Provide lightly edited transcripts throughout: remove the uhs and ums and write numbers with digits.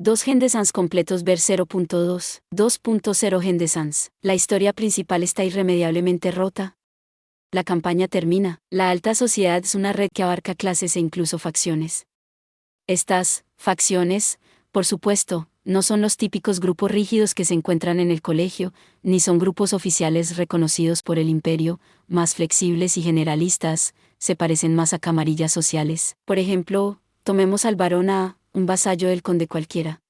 2 Gendesans completos ver 0.2, 2.0 Gendesans. La historia principal está irremediablemente rota. La campaña termina. La alta sociedad es una red que abarca clases e incluso facciones. Estas facciones, por supuesto, no son los típicos grupos rígidos que se encuentran en el colegio, ni son grupos oficiales reconocidos por el imperio, más flexibles y generalistas, se parecen más a camarillas sociales. Por ejemplo, tomemos al barón A, un vasallo del conde cualquiera.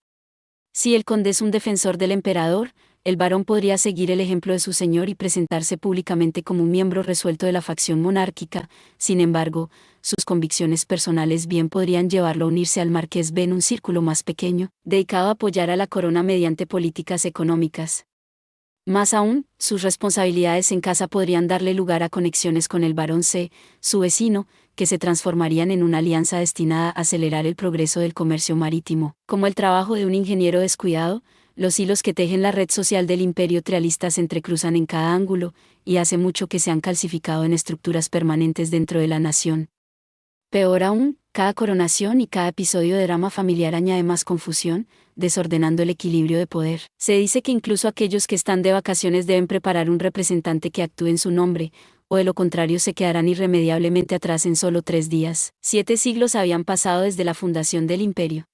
Si el conde es un defensor del emperador, el barón podría seguir el ejemplo de su señor y presentarse públicamente como un miembro resuelto de la facción monárquica. Sin embargo, sus convicciones personales bien podrían llevarlo a unirse al marqués B en un círculo más pequeño, dedicado a apoyar a la corona mediante políticas económicas. Más aún, sus responsabilidades en casa podrían darle lugar a conexiones con el barón C, su vecino, que se transformarían en una alianza destinada a acelerar el progreso del comercio marítimo. Como el trabajo de un ingeniero descuidado, los hilos que tejen la red social del imperio trialista se entrecruzan en cada ángulo, y hace mucho que se han calcificado en estructuras permanentes dentro de la nación. Peor aún, cada coronación y cada episodio de drama familiar añade más confusión, desordenando el equilibrio de poder. Se dice que incluso aquellos que están de vacaciones deben preparar un representante que actúe en su nombre, o de lo contrario se quedarán irremediablemente atrás en solo 3 días. 7 siglos habían pasado desde la fundación del imperio.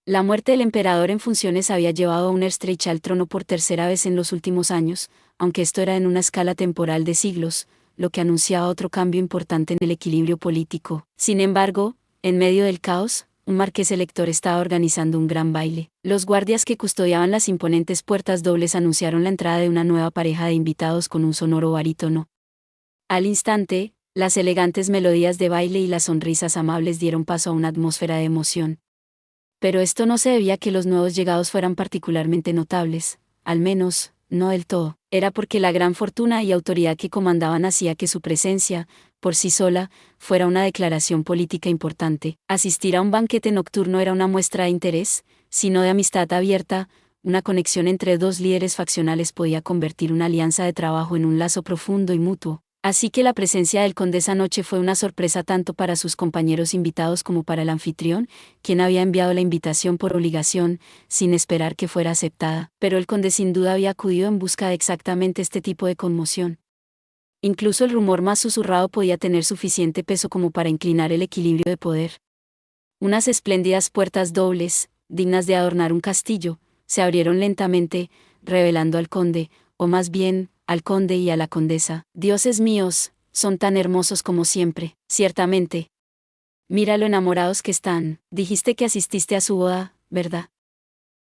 La muerte del emperador en funciones había llevado a un Estrich al trono por tercera vez en los últimos años, aunque esto era en una escala temporal de siglos, lo que anunciaba otro cambio importante en el equilibrio político. Sin embargo, en medio del caos, un marqués elector estaba organizando un gran baile. Los guardias que custodiaban las imponentes puertas dobles anunciaron la entrada de una nueva pareja de invitados con un sonoro barítono. Al instante, las elegantes melodías de baile y las sonrisas amables dieron paso a una atmósfera de emoción. Pero esto no se debía a que los nuevos llegados fueran particularmente notables, al menos, no del todo. Era porque la gran fortuna y autoridad que comandaban hacía que su presencia, por sí sola, fuera una declaración política importante. Asistir a un banquete nocturno era una muestra de interés, sino de amistad abierta. Una conexión entre 2 líderes faccionales podía convertir una alianza de trabajo en un lazo profundo y mutuo. Así que la presencia del conde esa noche fue una sorpresa tanto para sus compañeros invitados como para el anfitrión, quien había enviado la invitación por obligación, sin esperar que fuera aceptada. Pero el conde sin duda había acudido en busca de exactamente este tipo de conmoción. Incluso el rumor más susurrado podía tener suficiente peso como para inclinar el equilibrio de poder. Unas espléndidas puertas dobles, dignas de adornar un castillo, se abrieron lentamente, revelando al conde, o más bien, al conde y a la condesa. Dioses míos, son tan hermosos como siempre, ciertamente. Mira lo enamorados que están. Dijiste que asististe a su boda, ¿verdad?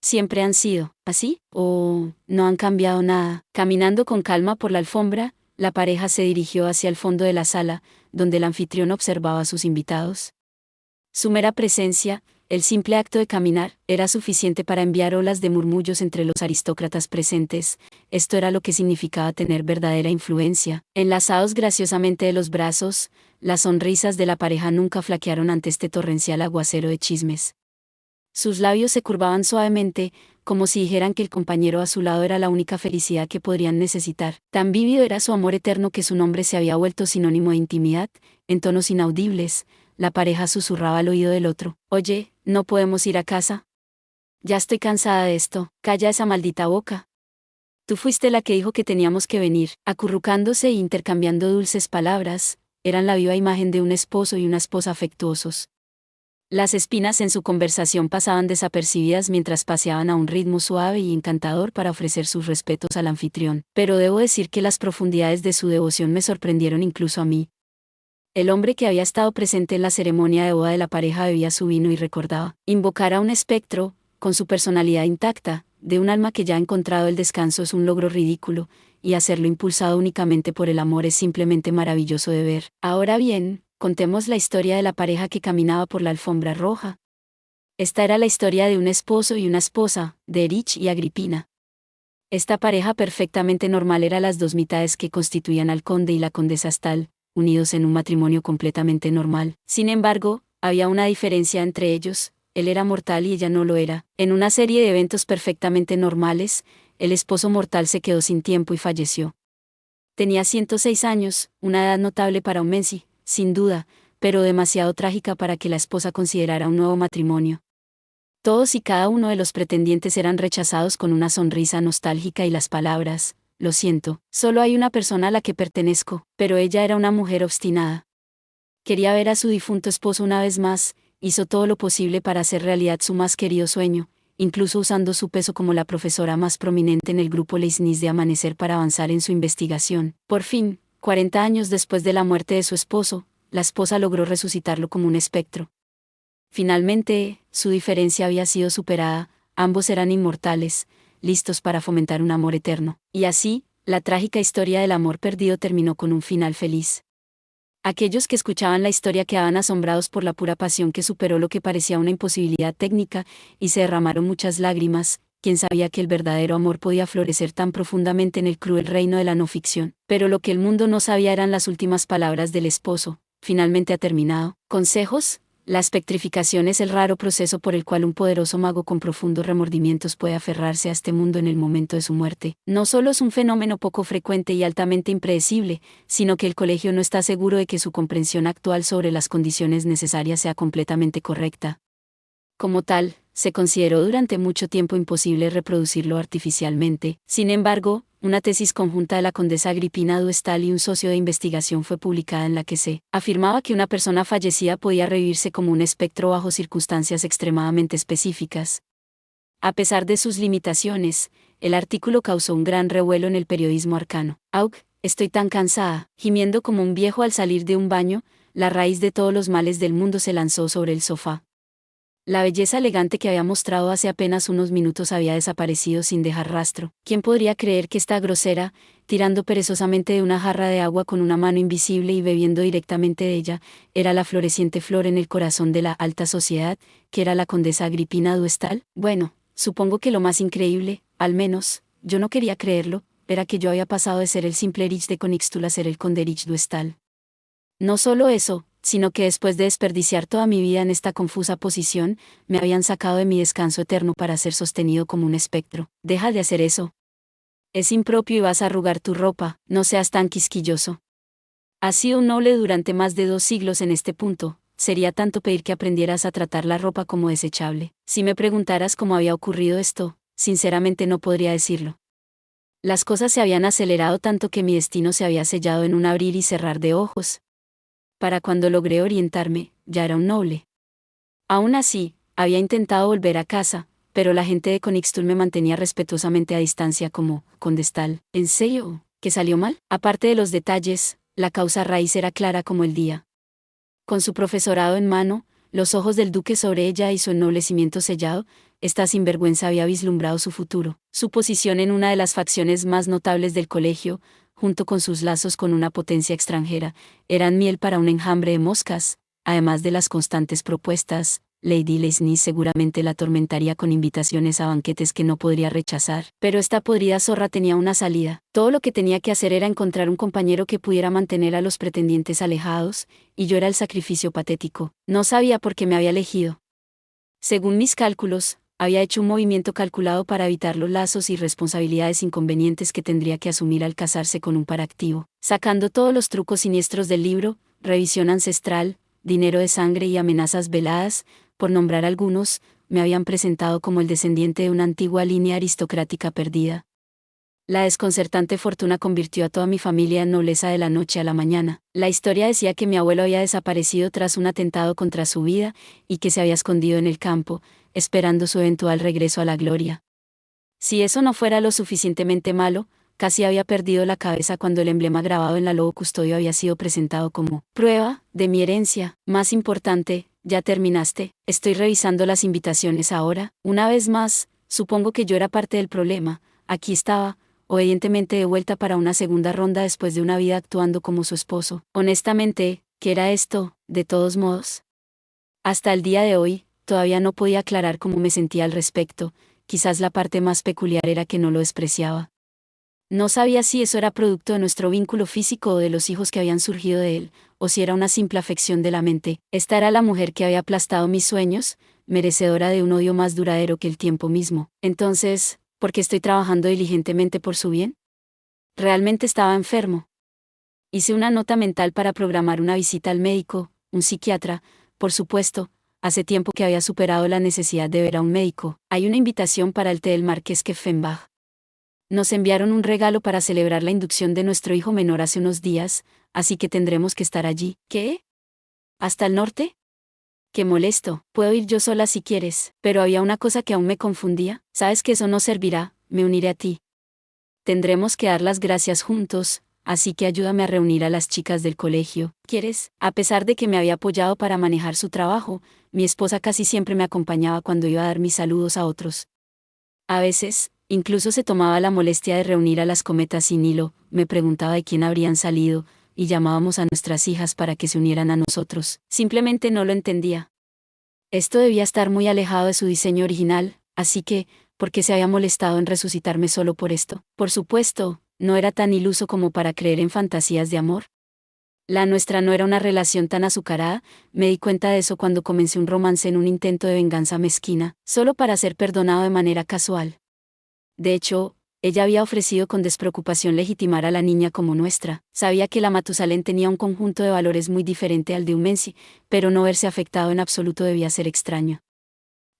¿Siempre han sido así? ¿O no han cambiado nada? Caminando con calma por la alfombra, la pareja se dirigió hacia el fondo de la sala, donde el anfitrión observaba a sus invitados. Su mera presencia, el simple acto de caminar, era suficiente para enviar olas de murmullos entre los aristócratas presentes. Esto era lo que significaba tener verdadera influencia. Enlazados graciosamente de los brazos, las sonrisas de la pareja nunca flaquearon ante este torrencial aguacero de chismes. Sus labios se curvaban suavemente, como si dijeran que el compañero a su lado era la única felicidad que podrían necesitar. Tan vívido era su amor eterno que su nombre se había vuelto sinónimo de intimidad. En tonos inaudibles, la pareja susurraba al oído del otro: «Oye, ¿no podemos ir a casa? Ya estoy cansada de esto, calla esa maldita boca. Tú fuiste la que dijo que teníamos que venir». Acurrucándose e intercambiando dulces palabras, eran la viva imagen de un esposo y una esposa afectuosos. Las espinas en su conversación pasaban desapercibidas mientras paseaban a un ritmo suave y encantador para ofrecer sus respetos al anfitrión. Pero debo decir que las profundidades de su devoción me sorprendieron incluso a mí. El hombre que había estado presente en la ceremonia de boda de la pareja bebía su vino y recordaba invocar a un espectro, con su personalidad intacta, de un alma que ya ha encontrado el descanso es un logro ridículo, y hacerlo impulsado únicamente por el amor es simplemente maravilloso de ver. Ahora bien, contemos la historia de la pareja que caminaba por la alfombra roja. Esta era la historia de un esposo y una esposa, de Erich y Agripina. Esta pareja perfectamente normal era las 2 mitades que constituían al conde y la condesa Stal, unidos en un matrimonio completamente normal. Sin embargo, había una diferencia entre ellos: él era mortal y ella no lo era. En una serie de eventos perfectamente normales, el esposo mortal se quedó sin tiempo y falleció. Tenía 106 años, una edad notable para un Menzi, sin duda, pero demasiado trágica para que la esposa considerara un nuevo matrimonio. Todos y cada uno de los pretendientes eran rechazados con una sonrisa nostálgica y las palabras: lo siento, solo hay una persona a la que pertenezco, pero ella era una mujer obstinada. Quería ver a su difunto esposo una vez más, hizo todo lo posible para hacer realidad su más querido sueño, incluso usando su peso como la profesora más prominente en el grupo Leibniz de Amanecer para avanzar en su investigación. Por fin, 40 años después de la muerte de su esposo, la esposa logró resucitarlo como un espectro. Finalmente, su diferencia había sido superada, ambos eran inmortales, listos para fomentar un amor eterno. Y así, la trágica historia del amor perdido terminó con un final feliz. Aquellos que escuchaban la historia quedaban asombrados por la pura pasión que superó lo que parecía una imposibilidad técnica, y se derramaron muchas lágrimas. Quién sabía que el verdadero amor podía florecer tan profundamente en el cruel reino de la no ficción. Pero lo que el mundo no sabía eran las últimas palabras del esposo: finalmente ha terminado. ¿Consejos? La espectrificación es el raro proceso por el cual un poderoso mago con profundos remordimientos puede aferrarse a este mundo en el momento de su muerte. No solo es un fenómeno poco frecuente y altamente impredecible, sino que el colegio no está seguro de que su comprensión actual sobre las condiciones necesarias sea completamente correcta. Como tal, se consideró durante mucho tiempo imposible reproducirlo artificialmente. Sin embargo, una tesis conjunta de la condesa Agripina Duestal y un socio de investigación fue publicada en la que se afirmaba que una persona fallecida podía revivirse como un espectro bajo circunstancias extremadamente específicas. A pesar de sus limitaciones, el artículo causó un gran revuelo en el periodismo arcano. Aug, estoy tan cansada, gimiendo como un viejo al salir de un baño, la raíz de todos los males del mundo se lanzó sobre el sofá. La belleza elegante que había mostrado hace apenas unos minutos había desaparecido sin dejar rastro. ¿Quién podría creer que esta grosera, tirando perezosamente de una jarra de agua con una mano invisible y bebiendo directamente de ella, era la floreciente flor en el corazón de la alta sociedad, que era la condesa Agripina Duestal? Bueno, supongo que lo más increíble, al menos, yo no quería creerlo, era que yo había pasado de ser el simple Erich de Konigstuhl a ser el conde Erich Duestal. No solo eso, sino que después de desperdiciar toda mi vida en esta confusa posición, me habían sacado de mi descanso eterno para ser sostenido como un espectro. Deja de hacer eso. Es impropio y vas a arrugar tu ropa, no seas tan quisquilloso. Has sido un noble durante más de 2 siglos en este punto, sería tanto pedir que aprendieras a tratar la ropa como desechable. Si me preguntaras cómo había ocurrido esto, sinceramente no podría decirlo. Las cosas se habían acelerado tanto que mi destino se había sellado en un abrir y cerrar de ojos. Para cuando logré orientarme, ya era un noble. Aún así, había intentado volver a casa, pero la gente de Konigstuhl me mantenía respetuosamente a distancia como condestal. ¿En serio? ¿Qué salió mal? Aparte de los detalles, la causa raíz era clara como el día. Con su profesorado en mano, los ojos del duque sobre ella y su ennoblecimiento sellado, esta sinvergüenza había vislumbrado su futuro. Su posición en una de las facciones más notables del colegio, junto con sus lazos con una potencia extranjera, eran miel para un enjambre de moscas. Además de las constantes propuestas, Lady Leibniz seguramente la atormentaría con invitaciones a banquetes que no podría rechazar. Pero esta podrida zorra tenía una salida. Todo lo que tenía que hacer era encontrar un compañero que pudiera mantener a los pretendientes alejados, y yo era el sacrificio patético. No sabía por qué me había elegido. Según mis cálculos, había hecho un movimiento calculado para evitar los lazos y responsabilidades inconvenientes que tendría que asumir al casarse con un paractivo. Sacando todos los trucos siniestros del libro, revisión ancestral, dinero de sangre y amenazas veladas, por nombrar algunos, me habían presentado como el descendiente de una antigua línea aristocrática perdida. La desconcertante fortuna convirtió a toda mi familia en nobleza de la noche a la mañana. La historia decía que mi abuelo había desaparecido tras un atentado contra su vida, y que se había escondido en el campo, esperando su eventual regreso a la gloria. Si eso no fuera lo suficientemente malo, casi había perdido la cabeza cuando el emblema grabado en la lobo custodio había sido presentado como prueba de mi herencia. Más importante, ya terminaste. Estoy revisando las invitaciones ahora. Una vez más, supongo que yo era parte del problema. Aquí estaba, obedientemente de vuelta para una segunda ronda después de una vida actuando como su esposo. Honestamente, ¿qué era esto, de todos modos? Hasta el día de hoy, todavía no podía aclarar cómo me sentía al respecto. Quizás la parte más peculiar era que no lo despreciaba. No sabía si eso era producto de nuestro vínculo físico o de los hijos que habían surgido de él, o si era una simple afección de la mente. Esta era la mujer que había aplastado mis sueños, merecedora de un odio más duradero que el tiempo mismo. Entonces, ¿por qué estoy trabajando diligentemente por su bien? Realmente estaba enfermo. Hice una nota mental para programar una visita al médico, un psiquiatra, por supuesto, Hace tiempo que había superado la necesidad de ver a un médico. Hay una invitación para el té del Marqués Keffenbach. Nos enviaron un regalo para celebrar la inducción de nuestro hijo menor hace unos días, así que tendremos que estar allí. ¿Qué? ¿Hasta el norte? Qué molesto. Puedo ir yo sola si quieres, pero había una cosa que aún me confundía. Sabes que eso no servirá, me uniré a ti. Tendremos que dar las gracias juntos, así que ayúdame a reunir a las chicas del colegio. ¿Quieres? A pesar de que me había apoyado para manejar su trabajo, mi esposa casi siempre me acompañaba cuando iba a dar mis saludos a otros. A veces, incluso se tomaba la molestia de reunir a las cometas sin hilo, me preguntaba de quién habrían salido, y llamábamos a nuestras hijas para que se unieran a nosotros. Simplemente no lo entendía. Esto debía estar muy alejado de su diseño original, así que, ¿por qué se había molestado en resucitarme solo por esto? Por supuesto, no era tan iluso como para creer en fantasías de amor. La nuestra no era una relación tan azucarada, me di cuenta de eso cuando comencé un romance en un intento de venganza mezquina, solo para ser perdonado de manera casual. De hecho, ella había ofrecido con despreocupación legitimar a la niña como nuestra. Sabía que la Matusalén tenía un conjunto de valores muy diferente al de un Menzi, pero no verse afectado en absoluto debía ser extraño.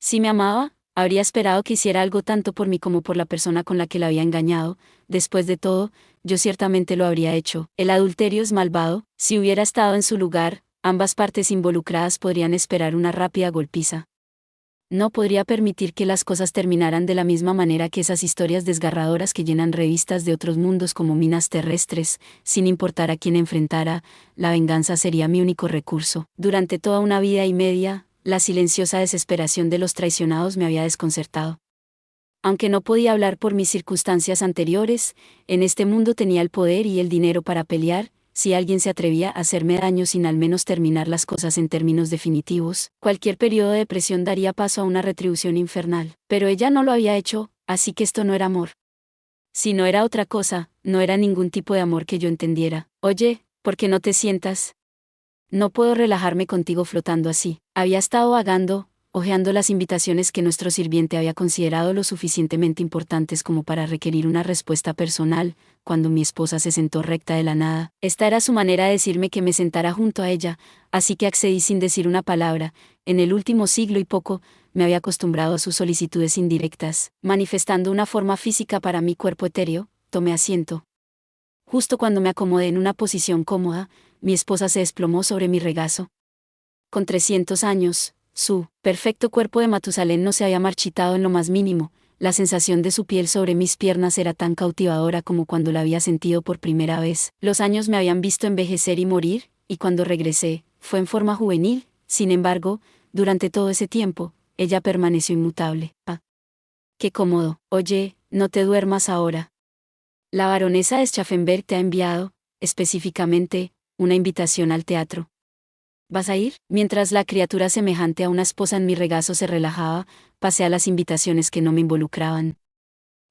Si me amaba, habría esperado que hiciera algo tanto por mí como por la persona con la que la había engañado. Después de todo, yo ciertamente lo habría hecho. El adulterio es malvado. Si hubiera estado en su lugar, ambas partes involucradas podrían esperar una rápida golpiza. No podría permitir que las cosas terminaran de la misma manera que esas historias desgarradoras que llenan revistas de otros mundos como minas terrestres, sin importar a quién enfrentara, la venganza sería mi único recurso. Durante toda una vida y media, la silenciosa desesperación de los traicionados me había desconcertado. Aunque no podía hablar por mis circunstancias anteriores, en este mundo tenía el poder y el dinero para pelear. Si alguien se atrevía a hacerme daño sin al menos terminar las cosas en términos definitivos, cualquier periodo de presión daría paso a una retribución infernal. Pero ella no lo había hecho, así que esto no era amor. Si no era otra cosa, no era ningún tipo de amor que yo entendiera. Oye, ¿por qué no te sientas? No puedo relajarme contigo flotando así. Había estado vagando, hojeando las invitaciones que nuestro sirviente había considerado lo suficientemente importantes como para requerir una respuesta personal, cuando mi esposa se sentó recta de la nada. Esta era su manera de decirme que me sentara junto a ella, así que accedí sin decir una palabra. En el último siglo y poco, me había acostumbrado a sus solicitudes indirectas. Manifestando una forma física para mi cuerpo etéreo, tomé asiento. Justo cuando me acomodé en una posición cómoda, mi esposa se desplomó sobre mi regazo. Con 300 años, su perfecto cuerpo de Matusalén no se había marchitado en lo más mínimo. La sensación de su piel sobre mis piernas era tan cautivadora como cuando la había sentido por primera vez. Los años me habían visto envejecer y morir, y cuando regresé, fue en forma juvenil. Sin embargo, durante todo ese tiempo, ella permaneció inmutable. Ah, qué cómodo. Oye, no te duermas ahora. La baronesa de Schaffenberg te ha enviado, específicamente, una invitación al teatro. ¿Vas a ir? Mientras la criatura semejante a una esposa en mi regazo se relajaba, pasé a las invitaciones que no me involucraban.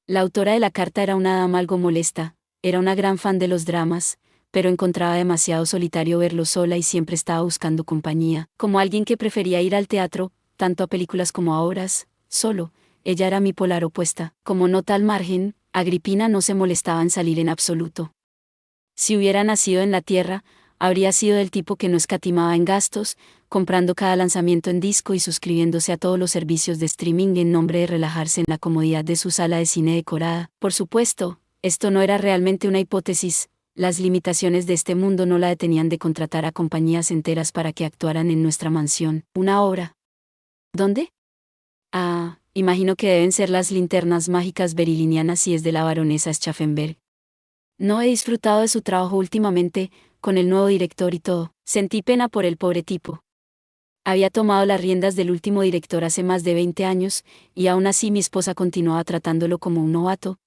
La autora de la carta era una dama algo molesta, era una gran fan de los dramas, pero encontraba demasiado solitario verlo sola y siempre estaba buscando compañía. Como alguien que prefería ir al teatro, tanto a películas como a obras, solo, ella era mi polar opuesta. Como nota al margen, Agripina no se molestaba en salir en absoluto. Si hubiera nacido en la tierra, habría sido del tipo que no escatimaba en gastos, comprando cada lanzamiento en disco y suscribiéndose a todos los servicios de streaming en nombre de relajarse en la comodidad de su sala de cine decorada. Por supuesto, esto no era realmente una hipótesis, las limitaciones de este mundo no la detenían de contratar a compañías enteras para que actuaran en nuestra mansión. ¿Una obra? ¿Dónde? Ah, imagino que deben ser las linternas mágicas berilinianas y es de la baronesa Schaffenberg. No he disfrutado de su trabajo últimamente, con el nuevo director y todo. Sentí pena por el pobre tipo. Había tomado las riendas del último director hace más de 20 años, y aún así mi esposa continuaba tratándolo como un novato.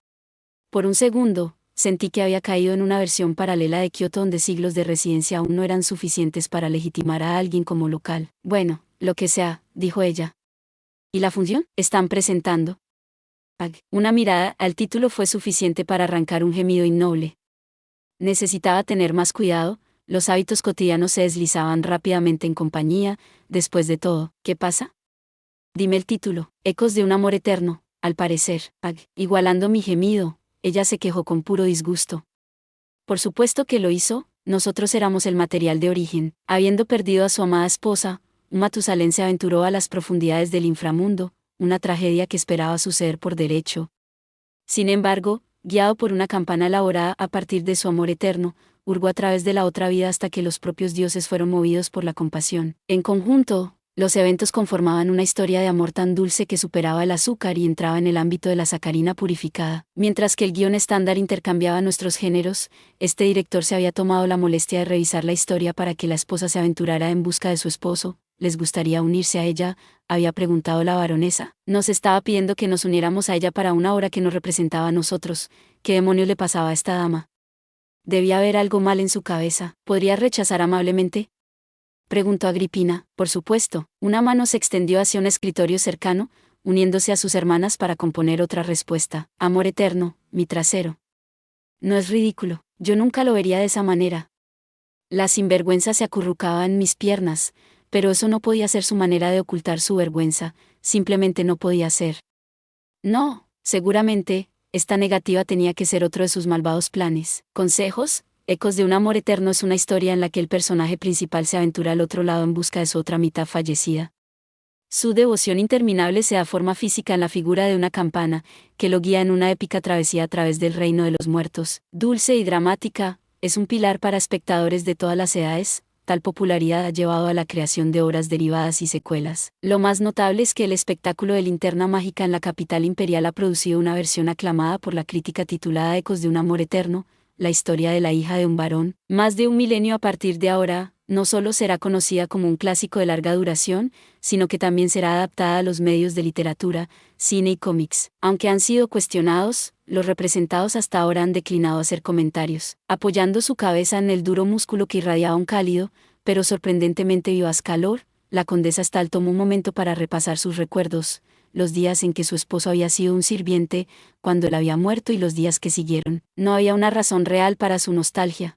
Por un segundo, sentí que había caído en una versión paralela de Kioto donde siglos de residencia aún no eran suficientes para legitimar a alguien como local. Bueno, lo que sea, dijo ella. ¿Y la función? Están presentando. Una mirada al título fue suficiente para arrancar un gemido innoble. Necesitaba tener más cuidado, los hábitos cotidianos se deslizaban rápidamente en compañía. Después de todo, ¿qué pasa? Dime el título. Ecos de un amor eterno, al parecer. Igualando mi gemido, ella se quejó con puro disgusto. Por supuesto que lo hizo, nosotros éramos el material de origen. Habiendo perdido a su amada esposa, un Matusalén se aventuró a las profundidades del inframundo, una tragedia que esperaba suceder por derecho. Sin embargo, guiado por una campana elaborada a partir de su amor eterno, hurgó a través de la otra vida hasta que los propios dioses fueron movidos por la compasión. En conjunto, los eventos conformaban una historia de amor tan dulce que superaba el azúcar y entraba en el ámbito de la sacarina purificada. Mientras que el guión estándar intercambiaba nuestros géneros, este director se había tomado la molestia de revisar la historia para que la esposa se aventurara en busca de su esposo. ¿Les gustaría unirse a ella?, había preguntado la baronesa. Nos estaba pidiendo que nos uniéramos a ella para una obra que nos representaba a nosotros. ¿Qué demonios le pasaba a esta dama? Debía haber algo mal en su cabeza. ¿Podría rechazar amablemente?, preguntó Agripina. Por supuesto. Una mano se extendió hacia un escritorio cercano, uniéndose a sus hermanas para componer otra respuesta. Amor eterno, mi trasero. No es ridículo. Yo nunca lo vería de esa manera. La sinvergüenza se acurrucaba en mis piernas, pero eso no podía ser su manera de ocultar su vergüenza, simplemente no podía ser. No, seguramente, esta negativa tenía que ser otro de sus malvados planes. Consejos. Ecos de un amor eterno es una historia en la que el personaje principal se aventura al otro lado en busca de su otra mitad fallecida. Su devoción interminable se da forma física en la figura de una campana, que lo guía en una épica travesía a través del reino de los muertos. Dulce y dramática, es un pilar para espectadores de todas las edades. Tal popularidad ha llevado a la creación de obras derivadas y secuelas. Lo más notable es que el espectáculo de Linterna Mágica en la capital imperial ha producido una versión aclamada por la crítica titulada Ecos de un amor eterno, la historia de la hija de un varón. Más de un milenio a partir de ahora, no solo será conocida como un clásico de larga duración, sino que también será adaptada a los medios de literatura, cine y cómics. Aunque han sido cuestionados, los representados hasta ahora han declinado hacer comentarios. Apoyando su cabeza en el duro músculo que irradiaba un cálido, pero sorprendentemente vivaz calor, la condesa Stahl tomó un momento para repasar sus recuerdos, los días en que su esposo había sido un sirviente, cuando él había muerto y los días que siguieron. No había una razón real para su nostalgia.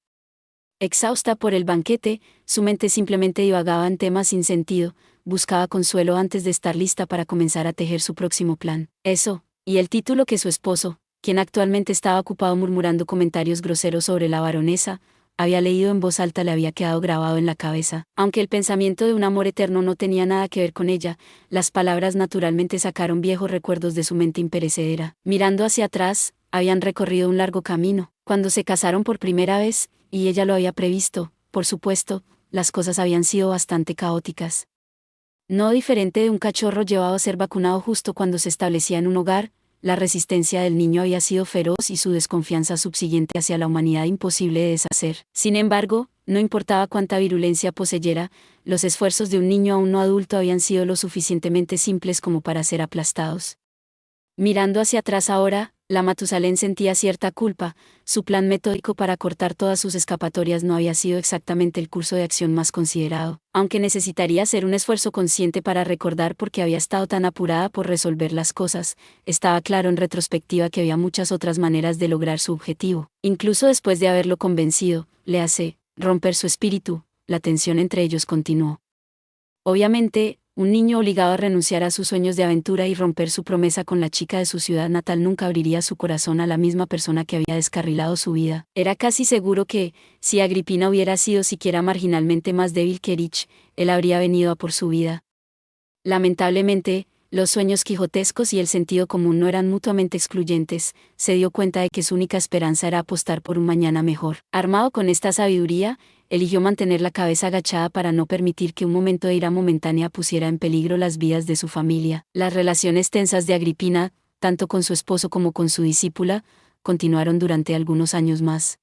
Exhausta por el banquete, su mente simplemente divagaba en temas sin sentido, buscaba consuelo antes de estar lista para comenzar a tejer su próximo plan. Eso, y el título que su esposo, quien actualmente estaba ocupado murmurando comentarios groseros sobre la baronesa, había leído en voz alta, le había quedado grabado en la cabeza. Aunque el pensamiento de un amor eterno no tenía nada que ver con ella, las palabras naturalmente sacaron viejos recuerdos de su mente imperecedera. Mirando hacia atrás, habían recorrido un largo camino. Cuando se casaron por primera vez, y ella lo había previsto, por supuesto, las cosas habían sido bastante caóticas. No diferente de un cachorro llevado a ser vacunado justo cuando se establecía en un hogar, la resistencia del niño había sido feroz y su desconfianza subsiguiente hacia la humanidad imposible de deshacer. Sin embargo, no importaba cuánta virulencia poseyera, los esfuerzos de un niño aún no adulto habían sido lo suficientemente simples como para ser aplastados. Mirando hacia atrás ahora, la Matusalén sentía cierta culpa. Su plan metódico para cortar todas sus escapatorias no había sido exactamente el curso de acción más considerado. Aunque necesitaría hacer un esfuerzo consciente para recordar por qué había estado tan apurada por resolver las cosas, estaba claro en retrospectiva que había muchas otras maneras de lograr su objetivo. Incluso después de haberlo convencido, le hace romper su espíritu, la tensión entre ellos continuó. Obviamente, un niño obligado a renunciar a sus sueños de aventura y romper su promesa con la chica de su ciudad natal nunca abriría su corazón a la misma persona que había descarrilado su vida. Era casi seguro que, si Agripina hubiera sido siquiera marginalmente más débil que Erich, él habría venido a por su vida. Lamentablemente, los sueños quijotescos y el sentido común no eran mutuamente excluyentes. Se dio cuenta de que su única esperanza era apostar por un mañana mejor. Armado con esta sabiduría, eligió mantener la cabeza agachada para no permitir que un momento de ira momentánea pusiera en peligro las vidas de su familia. Las relaciones tensas de Agripina, tanto con su esposo como con su discípula, continuaron durante algunos años más.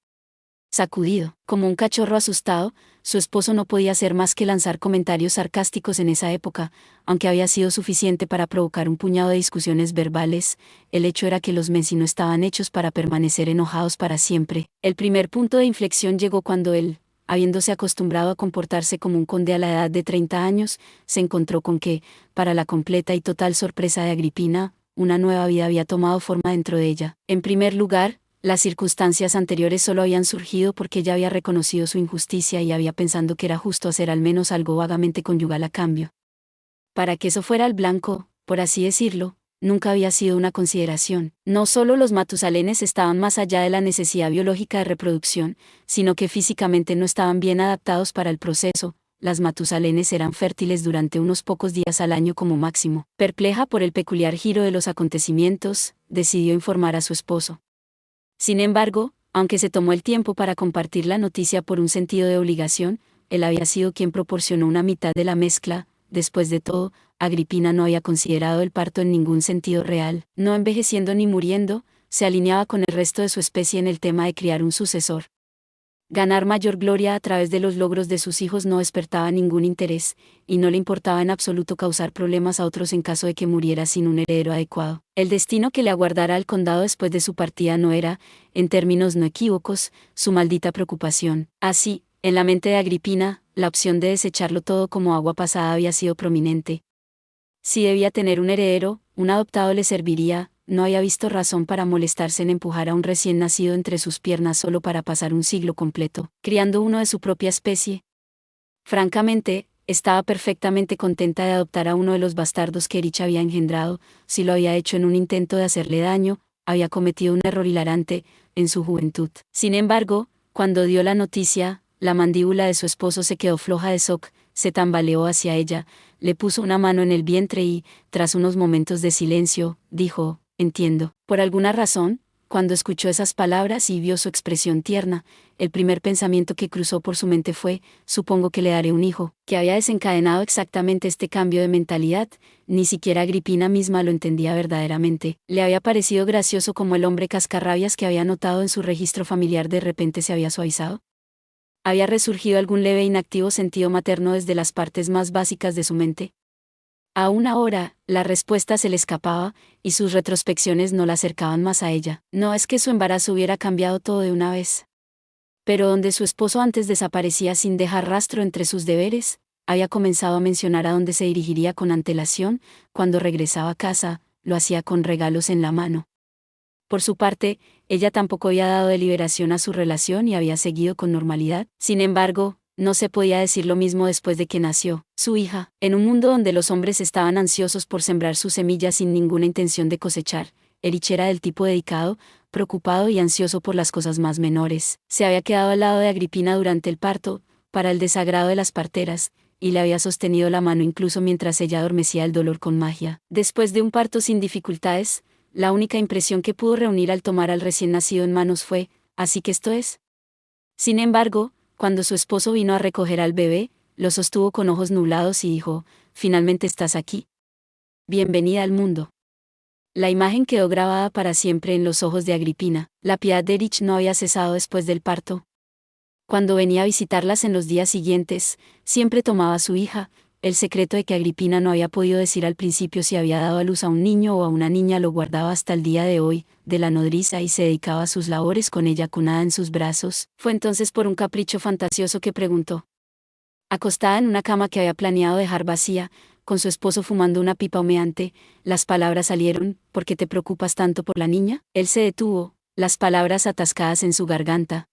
Sacudido, como un cachorro asustado, su esposo no podía hacer más que lanzar comentarios sarcásticos en esa época, aunque había sido suficiente para provocar un puñado de discusiones verbales. El hecho era que los Menzi no estaban hechos para permanecer enojados para siempre. El primer punto de inflexión llegó cuando él, habiéndose acostumbrado a comportarse como un conde a la edad de 30 años, se encontró con que, para la completa y total sorpresa de Agripina, una nueva vida había tomado forma dentro de ella. En primer lugar, las circunstancias anteriores solo habían surgido porque ella había reconocido su injusticia y había pensado que era justo hacer al menos algo vagamente conyugal a cambio. Para que eso fuera el blanco, por así decirlo, nunca había sido una consideración. No solo los Matusalenes estaban más allá de la necesidad biológica de reproducción, sino que físicamente no estaban bien adaptados para el proceso. las Matusalenes eran fértiles durante unos pocos días al año como máximo. Perpleja por el peculiar giro de los acontecimientos, decidió informar a su esposo. Sin embargo, aunque se tomó el tiempo para compartir la noticia por un sentido de obligación, él había sido quien proporcionó una mitad de la mezcla. Después de todo, Agripina no había considerado el parto en ningún sentido real, no envejeciendo ni muriendo, se alineaba con el resto de su especie en el tema de criar un sucesor. Ganar mayor gloria a través de los logros de sus hijos no despertaba ningún interés, y no le importaba en absoluto causar problemas a otros en caso de que muriera sin un heredero adecuado. El destino que le aguardara al condado después de su partida no era, en términos no equívocos, su maldita preocupación. Así, en la mente de Agripina, la opción de desecharlo todo como agua pasada había sido prominente. Si debía tener un heredero, un adoptado le serviría. No había visto razón para molestarse en empujar a un recién nacido entre sus piernas solo para pasar un siglo completo, criando uno de su propia especie. Francamente, estaba perfectamente contenta de adoptar a uno de los bastardos que Erich había engendrado. Si lo había hecho en un intento de hacerle daño, había cometido un error hilarante en su juventud. Sin embargo, cuando dio la noticia, la mandíbula de su esposo se quedó floja de shock, se tambaleó hacia ella, le puso una mano en el vientre y, tras unos momentos de silencio, dijo: «Entiendo». Por alguna razón, cuando escuchó esas palabras y vio su expresión tierna, el primer pensamiento que cruzó por su mente fue: «Supongo que le daré un hijo». Que había desencadenado exactamente este cambio de mentalidad, ni siquiera Agripina misma lo entendía verdaderamente. Le había parecido gracioso como el hombre cascarrabias que había notado en su registro familiar de repente se había suavizado. ¿Había resurgido algún leve e inactivo sentido materno desde las partes más básicas de su mente? Aún ahora, la respuesta se le escapaba, y sus retrospecciones no la acercaban más a ella. No es que su embarazo hubiera cambiado todo de una vez. Pero donde su esposo antes desaparecía sin dejar rastro entre sus deberes, había comenzado a mencionar a dónde se dirigiría con antelación. Cuando regresaba a casa, lo hacía con regalos en la mano. Por su parte, ella tampoco había dado deliberación a su relación y había seguido con normalidad. Sin embargo, no se podía decir lo mismo después de que nació su hija. En un mundo donde los hombres estaban ansiosos por sembrar sus semillas sin ninguna intención de cosechar, Erich era del tipo dedicado, preocupado y ansioso por las cosas más menores. Se había quedado al lado de Agripina durante el parto, para el desagrado de las parteras, y le había sostenido la mano incluso mientras ella adormecía el dolor con magia. Después de un parto sin dificultades, la única impresión que pudo reunir al tomar al recién nacido en manos fue: «¿Así que esto es?». Sin embargo, cuando su esposo vino a recoger al bebé, lo sostuvo con ojos nublados y dijo: «¿Finalmente estás aquí? Bienvenida al mundo». La imagen quedó grabada para siempre en los ojos de Agripina. La piedad de Erich no había cesado después del parto. Cuando venía a visitarlas en los días siguientes, siempre tomaba a su hija. El secreto de que Agripina no había podido decir al principio si había dado a luz a un niño o a una niña lo guardaba hasta el día de hoy, de la nodriza, y se dedicaba a sus labores con ella cunada en sus brazos. Fue entonces por un capricho fantasioso que preguntó. Acostada en una cama que había planeado dejar vacía, con su esposo fumando una pipa humeante, las palabras salieron: «¿Por qué te preocupas tanto por la niña?». Él se detuvo, las palabras atascadas en su garganta.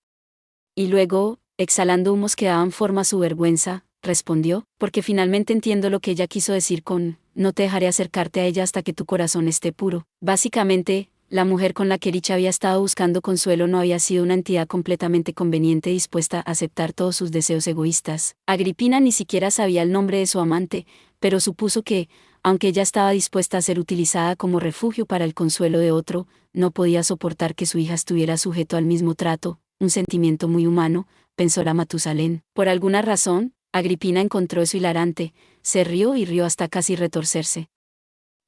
Y luego, exhalando humos que daban forma a su vergüenza, respondió: «Porque finalmente entiendo lo que ella quiso decir con: no te dejaré acercarte a ella hasta que tu corazón esté puro». Básicamente, la mujer con la que Erich había estado buscando consuelo no había sido una entidad completamente conveniente dispuesta a aceptar todos sus deseos egoístas. Agripina ni siquiera sabía el nombre de su amante, pero supuso que, aunque ella estaba dispuesta a ser utilizada como refugio para el consuelo de otro, no podía soportar que su hija estuviera sujeto al mismo trato. Un sentimiento muy humano, pensó la Matusalén. Por alguna razón, Agripina encontró eso hilarante, se rió y rió hasta casi retorcerse.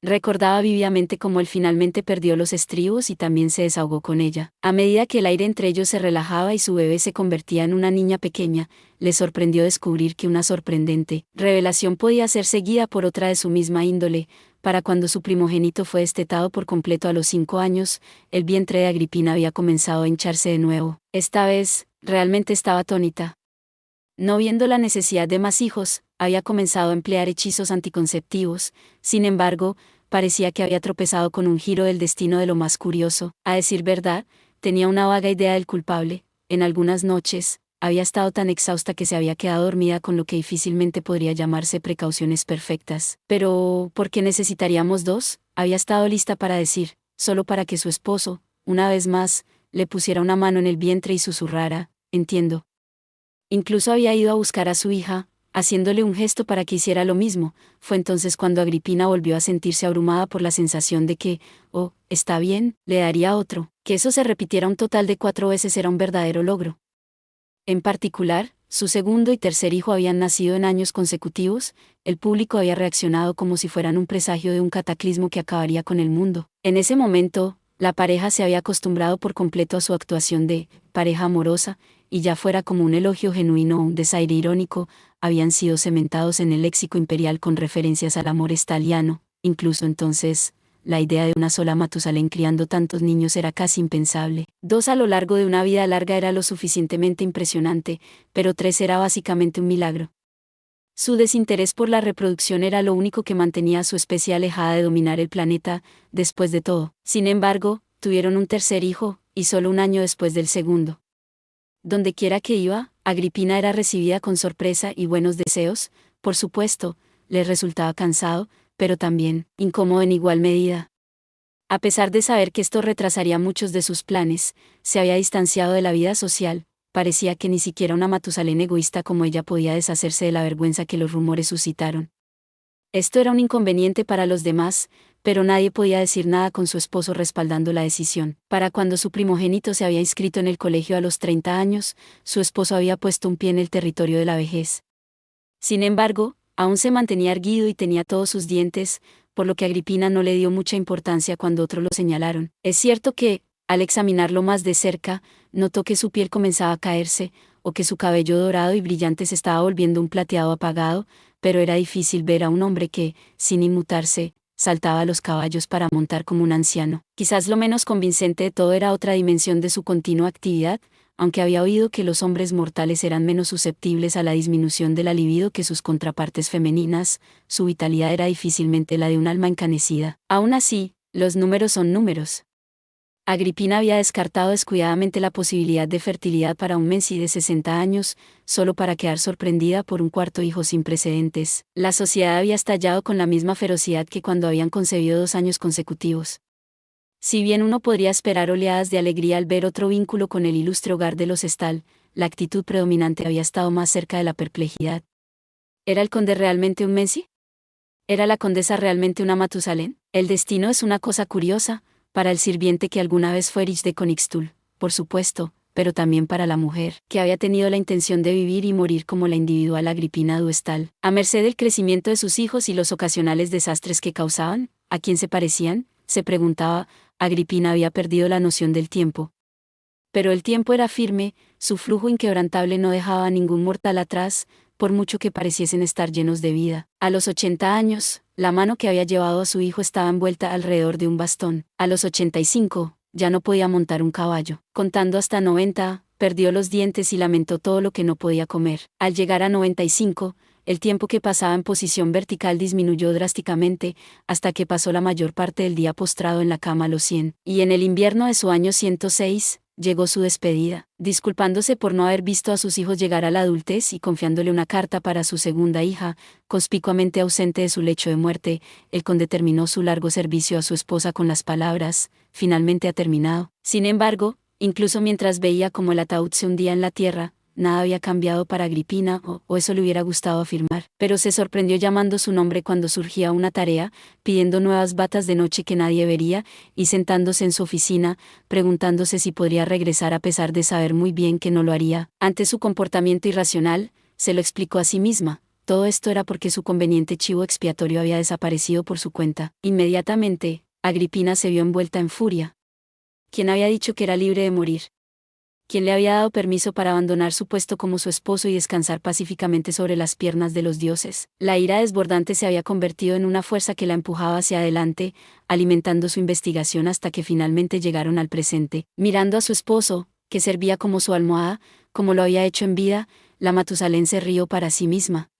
Recordaba vívidamente cómo él finalmente perdió los estribos y también se desahogó con ella. A medida que el aire entre ellos se relajaba y su bebé se convertía en una niña pequeña, le sorprendió descubrir que una sorprendente revelación podía ser seguida por otra de su misma índole. Para cuando su primogénito fue destetado por completo a los 5 años, el vientre de Agripina había comenzado a hincharse de nuevo. Esta vez, realmente estaba atónita. No viendo la necesidad de más hijos, había comenzado a emplear hechizos anticonceptivos. Sin embargo, parecía que había tropezado con un giro del destino de lo más curioso. A decir verdad, tenía una vaga idea del culpable. En algunas noches, había estado tan exhausta que se había quedado dormida con lo que difícilmente podría llamarse precauciones perfectas. Pero, ¿por qué necesitaríamos dos?, había estado lista para decir, solo para que su esposo, una vez más, le pusiera una mano en el vientre y susurrara: «Entiendo». Incluso había ido a buscar a su hija, haciéndole un gesto para que hiciera lo mismo. Fue entonces cuando Agripina volvió a sentirse abrumada por la sensación de que, oh, está bien, le daría otro. Que eso se repitiera un total de 4 veces era un verdadero logro. En particular, su segundo y tercer hijo habían nacido en años consecutivos. El público había reaccionado como si fueran un presagio de un cataclismo que acabaría con el mundo. En ese momento, la pareja se había acostumbrado por completo a su actuación de pareja amorosa, y ya fuera como un elogio genuino o un desaire irónico, habían sido cementados en el léxico imperial con referencias al amor estaliano. Incluso entonces, la idea de una sola Matusalén criando tantos niños era casi impensable. 2 a lo largo de una vida larga era lo suficientemente impresionante, pero 3 era básicamente un milagro. Su desinterés por la reproducción era lo único que mantenía a su especie alejada de dominar el planeta, después de todo. Sin embargo, tuvieron un tercer hijo, y solo un año después del segundo. Dondequiera que iba, Agripina era recibida con sorpresa y buenos deseos. Por supuesto, le resultaba cansado, pero también incómodo en igual medida. A pesar de saber que esto retrasaría muchos de sus planes, se había distanciado de la vida social. Parecía que ni siquiera una Matusalén egoísta como ella podía deshacerse de la vergüenza que los rumores suscitaron. Esto era un inconveniente para los demás, pero nadie podía decir nada con su esposo respaldando la decisión. Para cuando su primogénito se había inscrito en el colegio a los 30 años, su esposo había puesto un pie en el territorio de la vejez. Sin embargo, aún se mantenía erguido y tenía todos sus dientes, por lo que Agripina no le dio mucha importancia cuando otros lo señalaron. Es cierto que, al examinarlo más de cerca, notó que su piel comenzaba a caerse, o que su cabello dorado y brillante se estaba volviendo un plateado apagado, pero era difícil ver a un hombre que, sin inmutarse, saltaba a los caballos para montar como un anciano. Quizás lo menos convincente de todo era otra dimensión de su continua actividad. Aunque había oído que los hombres mortales eran menos susceptibles a la disminución de la libido que sus contrapartes femeninas, su vitalidad era difícilmente la de un alma encanecida. Aún así, los números son números. Agripina había descartado descuidadamente la posibilidad de fertilidad para un Menci de 60 años, solo para quedar sorprendida por un cuarto hijo sin precedentes. La sociedad había estallado con la misma ferocidad que cuando habían concebido 2 años consecutivos. Si bien uno podría esperar oleadas de alegría al ver otro vínculo con el ilustre hogar de los Estal, la actitud predominante había estado más cerca de la perplejidad. ¿Era el conde realmente un Menci? ¿Era la condesa realmente una Matusalén? El destino es una cosa curiosa, para el sirviente que alguna vez fue Erich de Königsstuhl, por supuesto, pero también para la mujer, que había tenido la intención de vivir y morir como la individual Agripina du Estal, a merced del crecimiento de sus hijos y los ocasionales desastres que causaban. ¿A quién se parecían?, se preguntaba. Agripina había perdido la noción del tiempo. Pero el tiempo era firme, su flujo inquebrantable no dejaba a ningún mortal atrás, por mucho que pareciesen estar llenos de vida. A los 80 años, la mano que había llevado a su hijo estaba envuelta alrededor de un bastón. A los 85, ya no podía montar un caballo. Contando hasta 90, perdió los dientes y lamentó todo lo que no podía comer. Al llegar a 95, el tiempo que pasaba en posición vertical disminuyó drásticamente, hasta que pasó la mayor parte del día postrado en la cama a los 100. Y en el invierno de su año 106, llegó su despedida. Disculpándose por no haber visto a sus hijos llegar a la adultez y confiándole una carta para su segunda hija, conspicuamente ausente de su lecho de muerte, el conde terminó su largo servicio a su esposa con las palabras: «Finalmente ha terminado». Sin embargo, incluso mientras veía cómo el ataúd se hundía en la tierra, nada había cambiado para Agripina, o eso le hubiera gustado afirmar, pero se sorprendió llamando su nombre cuando surgía una tarea, pidiendo nuevas batas de noche que nadie vería, y sentándose en su oficina, preguntándose si podría regresar a pesar de saber muy bien que no lo haría. Ante su comportamiento irracional, se lo explicó a sí misma. Todo esto era porque su conveniente chivo expiatorio había desaparecido por su cuenta. Inmediatamente, Agripina se vio envuelta en furia. ¿Quién había dicho que era libre de morir? ¿Quién le había dado permiso para abandonar su puesto como su esposo y descansar pacíficamente sobre las piernas de los dioses? La ira desbordante se había convertido en una fuerza que la empujaba hacia adelante, alimentando su investigación hasta que finalmente llegaron al presente. Mirando a su esposo, que servía como su almohada, como lo había hecho en vida, la Matusalén se rió para sí misma.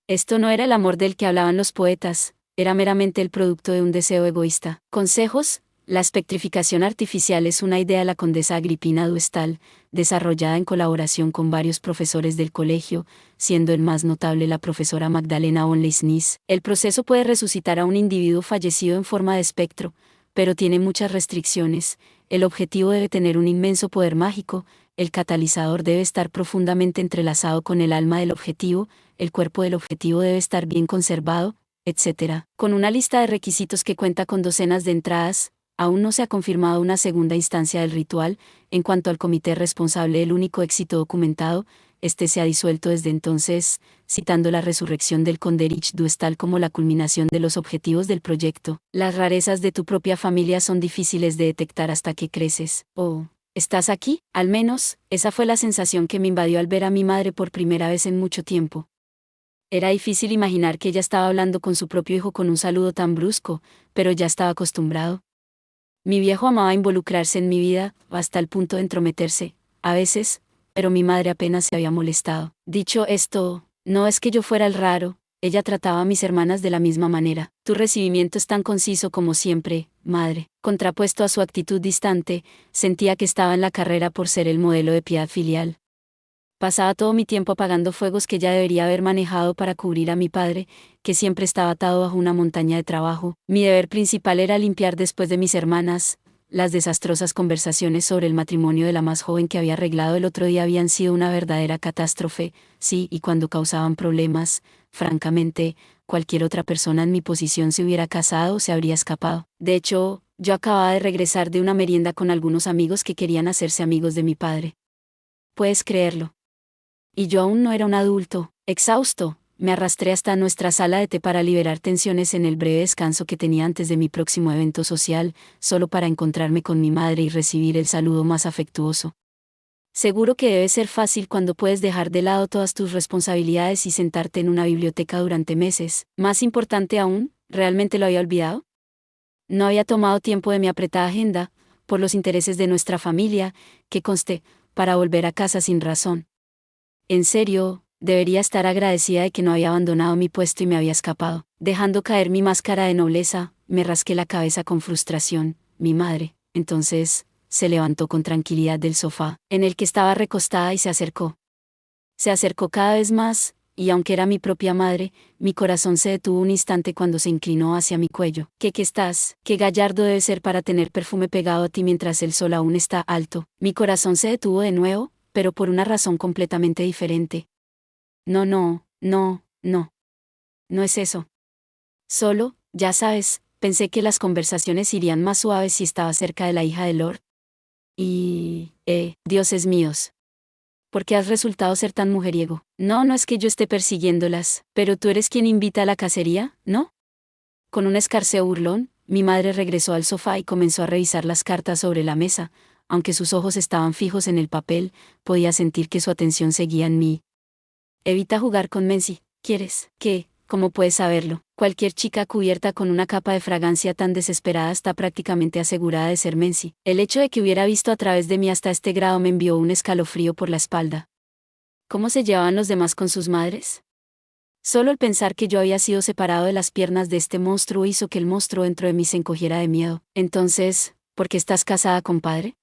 Esto no era el amor del que hablaban los poetas, era meramente el producto de un deseo egoísta. Consejos. La espectrificación artificial es una idea de la condesa Agripina du Estal, desarrollada en colaboración con varios profesores del colegio, siendo el más notable la profesora Magdalena von Leisnis. El proceso puede resucitar a un individuo fallecido en forma de espectro, pero tiene muchas restricciones. El objetivo debe tener un inmenso poder mágico, el catalizador debe estar profundamente entrelazado con el alma del objetivo, el cuerpo del objetivo debe estar bien conservado, etc. Con una lista de requisitos que cuenta con docenas de entradas, aún no se ha confirmado una segunda instancia del ritual. En cuanto al comité responsable del único éxito documentado, este se ha disuelto desde entonces, citando la resurrección del Conderich Duestal como la culminación de los objetivos del proyecto. Las rarezas de tu propia familia son difíciles de detectar hasta que creces. Oh, ¿estás aquí? Al menos, esa fue la sensación que me invadió al ver a mi madre por primera vez en mucho tiempo. Era difícil imaginar que ella estaba hablando con su propio hijo con un saludo tan brusco, pero ya estaba acostumbrado. Mi viejo amaba involucrarse en mi vida, hasta el punto de entrometerse, a veces, pero mi madre apenas se había molestado. Dicho esto, no es que yo fuera el raro, ella trataba a mis hermanas de la misma manera. Tu recibimiento es tan conciso como siempre, madre. Contrapuesto a su actitud distante, sentía que estaba en la carrera por ser el modelo de piedad filial. Pasaba todo mi tiempo apagando fuegos que ya debería haber manejado para cubrir a mi padre, que siempre estaba atado bajo una montaña de trabajo. Mi deber principal era limpiar después de mis hermanas. Las desastrosas conversaciones sobre el matrimonio de la más joven que había arreglado el otro día habían sido una verdadera catástrofe, sí, y cuando causaban problemas, francamente, cualquier otra persona en mi posición se hubiera casado o se habría escapado. De hecho, yo acababa de regresar de una merienda con algunos amigos que querían hacerse amigos de mi padre. ¿Puedes creerlo? Y yo aún no era un adulto, exhausto, me arrastré hasta nuestra sala de té para liberar tensiones en el breve descanso que tenía antes de mi próximo evento social, solo para encontrarme con mi madre y recibir el saludo más afectuoso. Seguro que debe ser fácil cuando puedes dejar de lado todas tus responsabilidades y sentarte en una biblioteca durante meses. Más importante aún, ¿realmente lo había olvidado? No había tomado tiempo de mi apretada agenda, por los intereses de nuestra familia, que conste, para volver a casa sin razón. En serio, debería estar agradecida de que no había abandonado mi puesto y me había escapado. Dejando caer mi máscara de nobleza, me rasqué la cabeza con frustración. Mi madre, entonces, se levantó con tranquilidad del sofá, en el que estaba recostada y se acercó. Se acercó cada vez más, y aunque era mi propia madre, mi corazón se detuvo un instante cuando se inclinó hacia mi cuello. ¿Qué estás? Qué gallardo debe ser para tener perfume pegado a ti mientras el sol aún está alto. Mi corazón se detuvo de nuevo, pero por una razón completamente diferente. No, no, no, no. No es eso. Solo, ya sabes, pensé que las conversaciones irían más suaves si estaba cerca de la hija de Lord. Y, dioses míos. ¿Por qué has resultado ser tan mujeriego? No, no es que yo esté persiguiéndolas, pero tú eres quien invita a la cacería, ¿no? Con un escarceo burlón, mi madre regresó al sofá y comenzó a revisar las cartas sobre la mesa. Aunque sus ojos estaban fijos en el papel, podía sentir que su atención seguía en mí. Evita jugar con Mency, ¿quieres? ¿Qué? ¿Cómo puedes saberlo? Cualquier chica cubierta con una capa de fragancia tan desesperada está prácticamente asegurada de ser Mency. El hecho de que hubiera visto a través de mí hasta este grado me envió un escalofrío por la espalda. ¿Cómo se llevaban los demás con sus madres? Solo el pensar que yo había sido separado de las piernas de este monstruo hizo que el monstruo dentro de mí se encogiera de miedo. Entonces, ¿por qué estás casada con padre?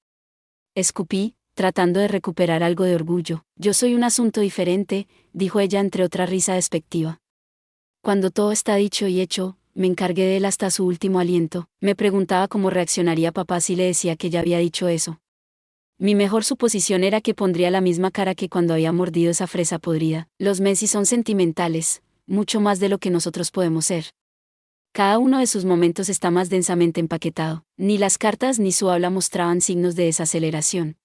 Escupí, tratando de recuperar algo de orgullo. Yo soy un asunto diferente, dijo ella entre otra risa despectiva. Cuando todo está dicho y hecho, me encargué de él hasta su último aliento. Me preguntaba cómo reaccionaría papá si le decía que ya había dicho eso. Mi mejor suposición era que pondría la misma cara que cuando había mordido esa fresa podrida. Los Messi son sentimentales, mucho más de lo que nosotros podemos ser. Cada uno de sus momentos está más densamente empaquetado. Ni las cartas ni su habla mostraban signos de desaceleración.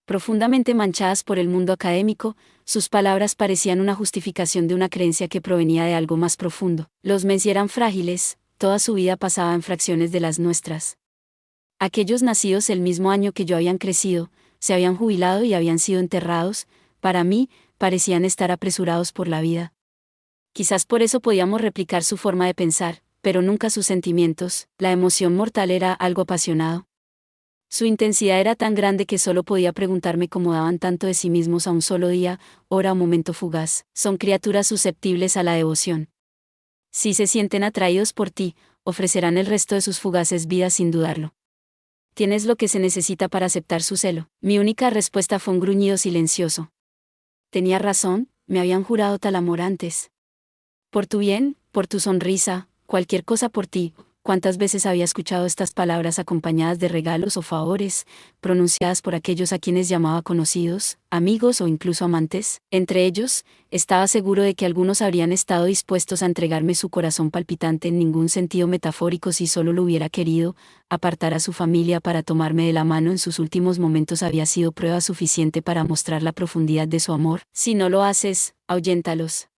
Profundamente manchadas por el mundo académico, sus palabras parecían una justificación de una creencia que provenía de algo más profundo. Los Messi eran frágiles, toda su vida pasaba en fracciones de las nuestras. Aquellos nacidos el mismo año que yo habían crecido, se habían jubilado y habían sido enterrados, para mí, parecían estar apresurados por la vida. Quizás por eso podíamos replicar su forma de pensar, pero nunca sus sentimientos. La emoción mortal era algo apasionado. Su intensidad era tan grande que solo podía preguntarme cómo daban tanto de sí mismos a un solo día, hora o momento fugaz. Son criaturas susceptibles a la devoción. Si se sienten atraídos por ti, ofrecerán el resto de sus fugaces vidas sin dudarlo. Tienes lo que se necesita para aceptar su celo. Mi única respuesta fue un gruñido silencioso. Tenía razón, me habían jurado tal amor antes. Por tu bien, por tu sonrisa, cualquier cosa por ti, ¿Cuántas veces había escuchado estas palabras acompañadas de regalos o favores, pronunciadas por aquellos a quienes llamaba conocidos, amigos o incluso amantes? Entre ellos, estaba seguro de que algunos habrían estado dispuestos a entregarme su corazón palpitante en ningún sentido metafórico si solo lo hubiera querido. Apartar a su familia para tomarme de la mano en sus últimos momentos había sido prueba suficiente para mostrar la profundidad de su amor. Si no lo haces, ahuyéntalos.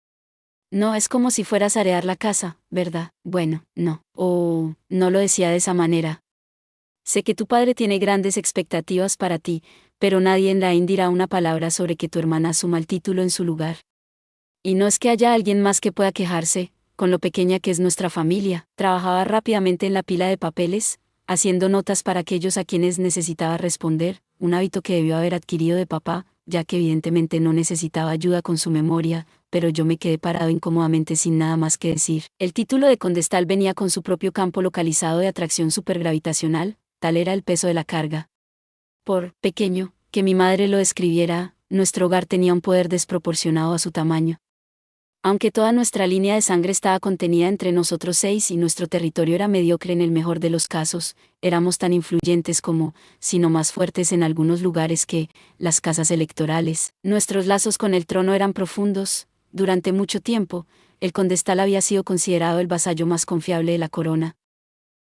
No es como si fueras a arear la casa, ¿verdad? Bueno, no. No lo decía de esa manera. Sé que tu padre tiene grandes expectativas para ti, pero nadie en la IN dirá una palabra sobre que tu hermana asuma el título en su lugar. Y no es que haya alguien más que pueda quejarse, con lo pequeña que es nuestra familia. Trabajaba rápidamente en la pila de papeles, haciendo notas para aquellos a quienes necesitaba responder, un hábito que debió haber adquirido de papá, ya que evidentemente no necesitaba ayuda con su memoria, pero yo me quedé parado incómodamente sin nada más que decir. El título de condestal venía con su propio campo localizado de atracción supergravitacional, tal era el peso de la carga. Por pequeño que mi madre lo describiera, nuestro hogar tenía un poder desproporcionado a su tamaño. Aunque toda nuestra línea de sangre estaba contenida entre nosotros 6 y nuestro territorio era mediocre en el mejor de los casos, éramos tan influyentes como, si no más fuertes en algunos lugares que, las casas electorales. Nuestros lazos con el trono eran profundos. Durante mucho tiempo, el condestal había sido considerado el vasallo más confiable de la corona.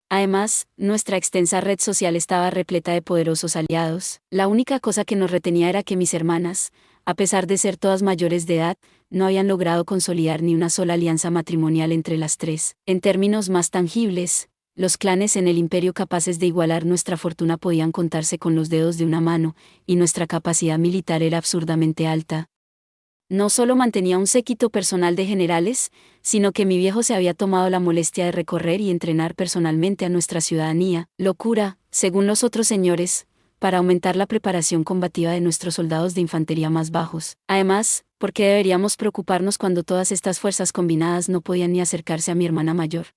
Además, nuestra extensa red social estaba repleta de poderosos aliados. La única cosa que nos retenía era que mis hermanas, a pesar de ser todas mayores de edad, no habían logrado consolidar ni una sola alianza matrimonial entre las tres. En términos más tangibles, los clanes en el imperio capaces de igualar nuestra fortuna podían contarse con los dedos de una mano, y nuestra capacidad militar era absurdamente alta. No solo mantenía un séquito personal de generales, sino que mi viejo se había tomado la molestia de recorrer y entrenar personalmente a nuestra ciudadanía, locura, según los otros señores, para aumentar la preparación combativa de nuestros soldados de infantería más bajos. Además, ¿por qué deberíamos preocuparnos cuando todas estas fuerzas combinadas no podían ni acercarse a mi hermana mayor?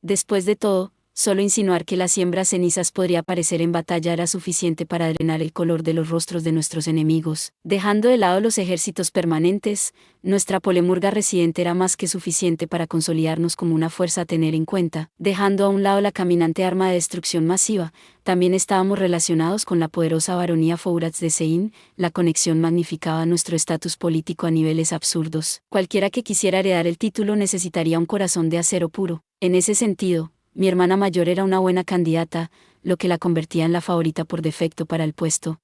Después de todo, solo insinuar que las siembras cenizas podría aparecer en batalla era suficiente para drenar el color de los rostros de nuestros enemigos. Dejando de lado los ejércitos permanentes, nuestra polemurga residente era más que suficiente para consolidarnos como una fuerza a tener en cuenta. Dejando a un lado la caminante arma de destrucción masiva, también estábamos relacionados con la poderosa baronía Fouras de Sein. La conexión magnificaba nuestro estatus político a niveles absurdos. Cualquiera que quisiera heredar el título necesitaría un corazón de acero puro. En ese sentido, mi hermana mayor era una buena candidata, lo que la convertía en la favorita por defecto para el puesto.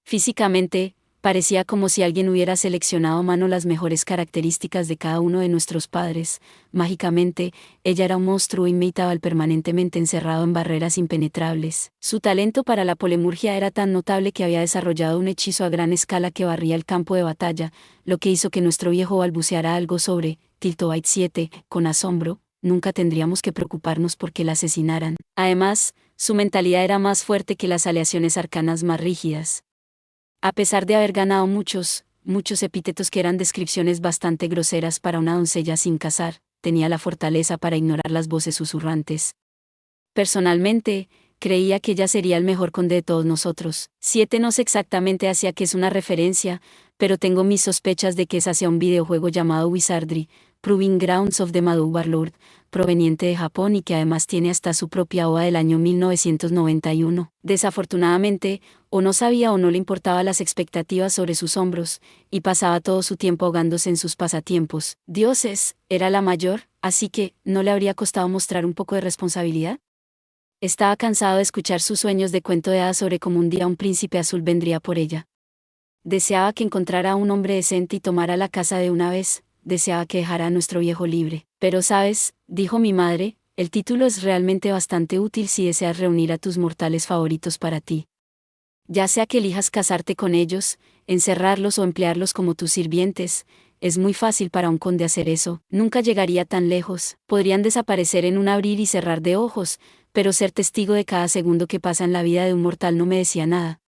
Físicamente, parecía como si alguien hubiera seleccionado a mano las mejores características de cada uno de nuestros padres. Mágicamente, ella era un monstruo inmortal permanentemente encerrado en barreras impenetrables. Su talento para la polemurgia era tan notable que había desarrollado un hechizo a gran escala que barría el campo de batalla, lo que hizo que nuestro viejo balbuceara algo sobre Tiltobite 7, con asombro. Nunca tendríamos que preocuparnos porque la asesinaran. Además, su mentalidad era más fuerte que las aleaciones arcanas más rígidas. A pesar de haber ganado muchos epítetos que eran descripciones bastante groseras para una doncella sin casar, tenía la fortaleza para ignorar las voces susurrantes. Personalmente, creía que ella sería el mejor conde de todos nosotros. 7 no sé exactamente hacia qué es una referencia, pero tengo mis sospechas de que es hacia un videojuego llamado Wizardry, Proving Grounds of the Mad Warlord, proveniente de Japón y que además tiene hasta su propia OVA del año 1991. Desafortunadamente, o no sabía o no le importaba las expectativas sobre sus hombros, y pasaba todo su tiempo ahogándose en sus pasatiempos. Dioses, era la mayor, así que, ¿no le habría costado mostrar un poco de responsabilidad? Estaba cansado de escuchar sus sueños de cuento de hadas sobre cómo un día un príncipe azul vendría por ella. Deseaba que encontrara a un hombre decente y tomara la casa de una vez. Deseaba que dejara a nuestro viejo libre. Pero sabes, dijo mi madre, el título es realmente bastante útil si deseas reunir a tus mortales favoritos para ti. Ya sea que elijas casarte con ellos, encerrarlos o emplearlos como tus sirvientes, es muy fácil para un conde hacer eso. Nunca llegaría tan lejos. Podrían desaparecer en un abrir y cerrar de ojos, pero ser testigo de cada segundo que pasa en la vida de un mortal no me decía nada.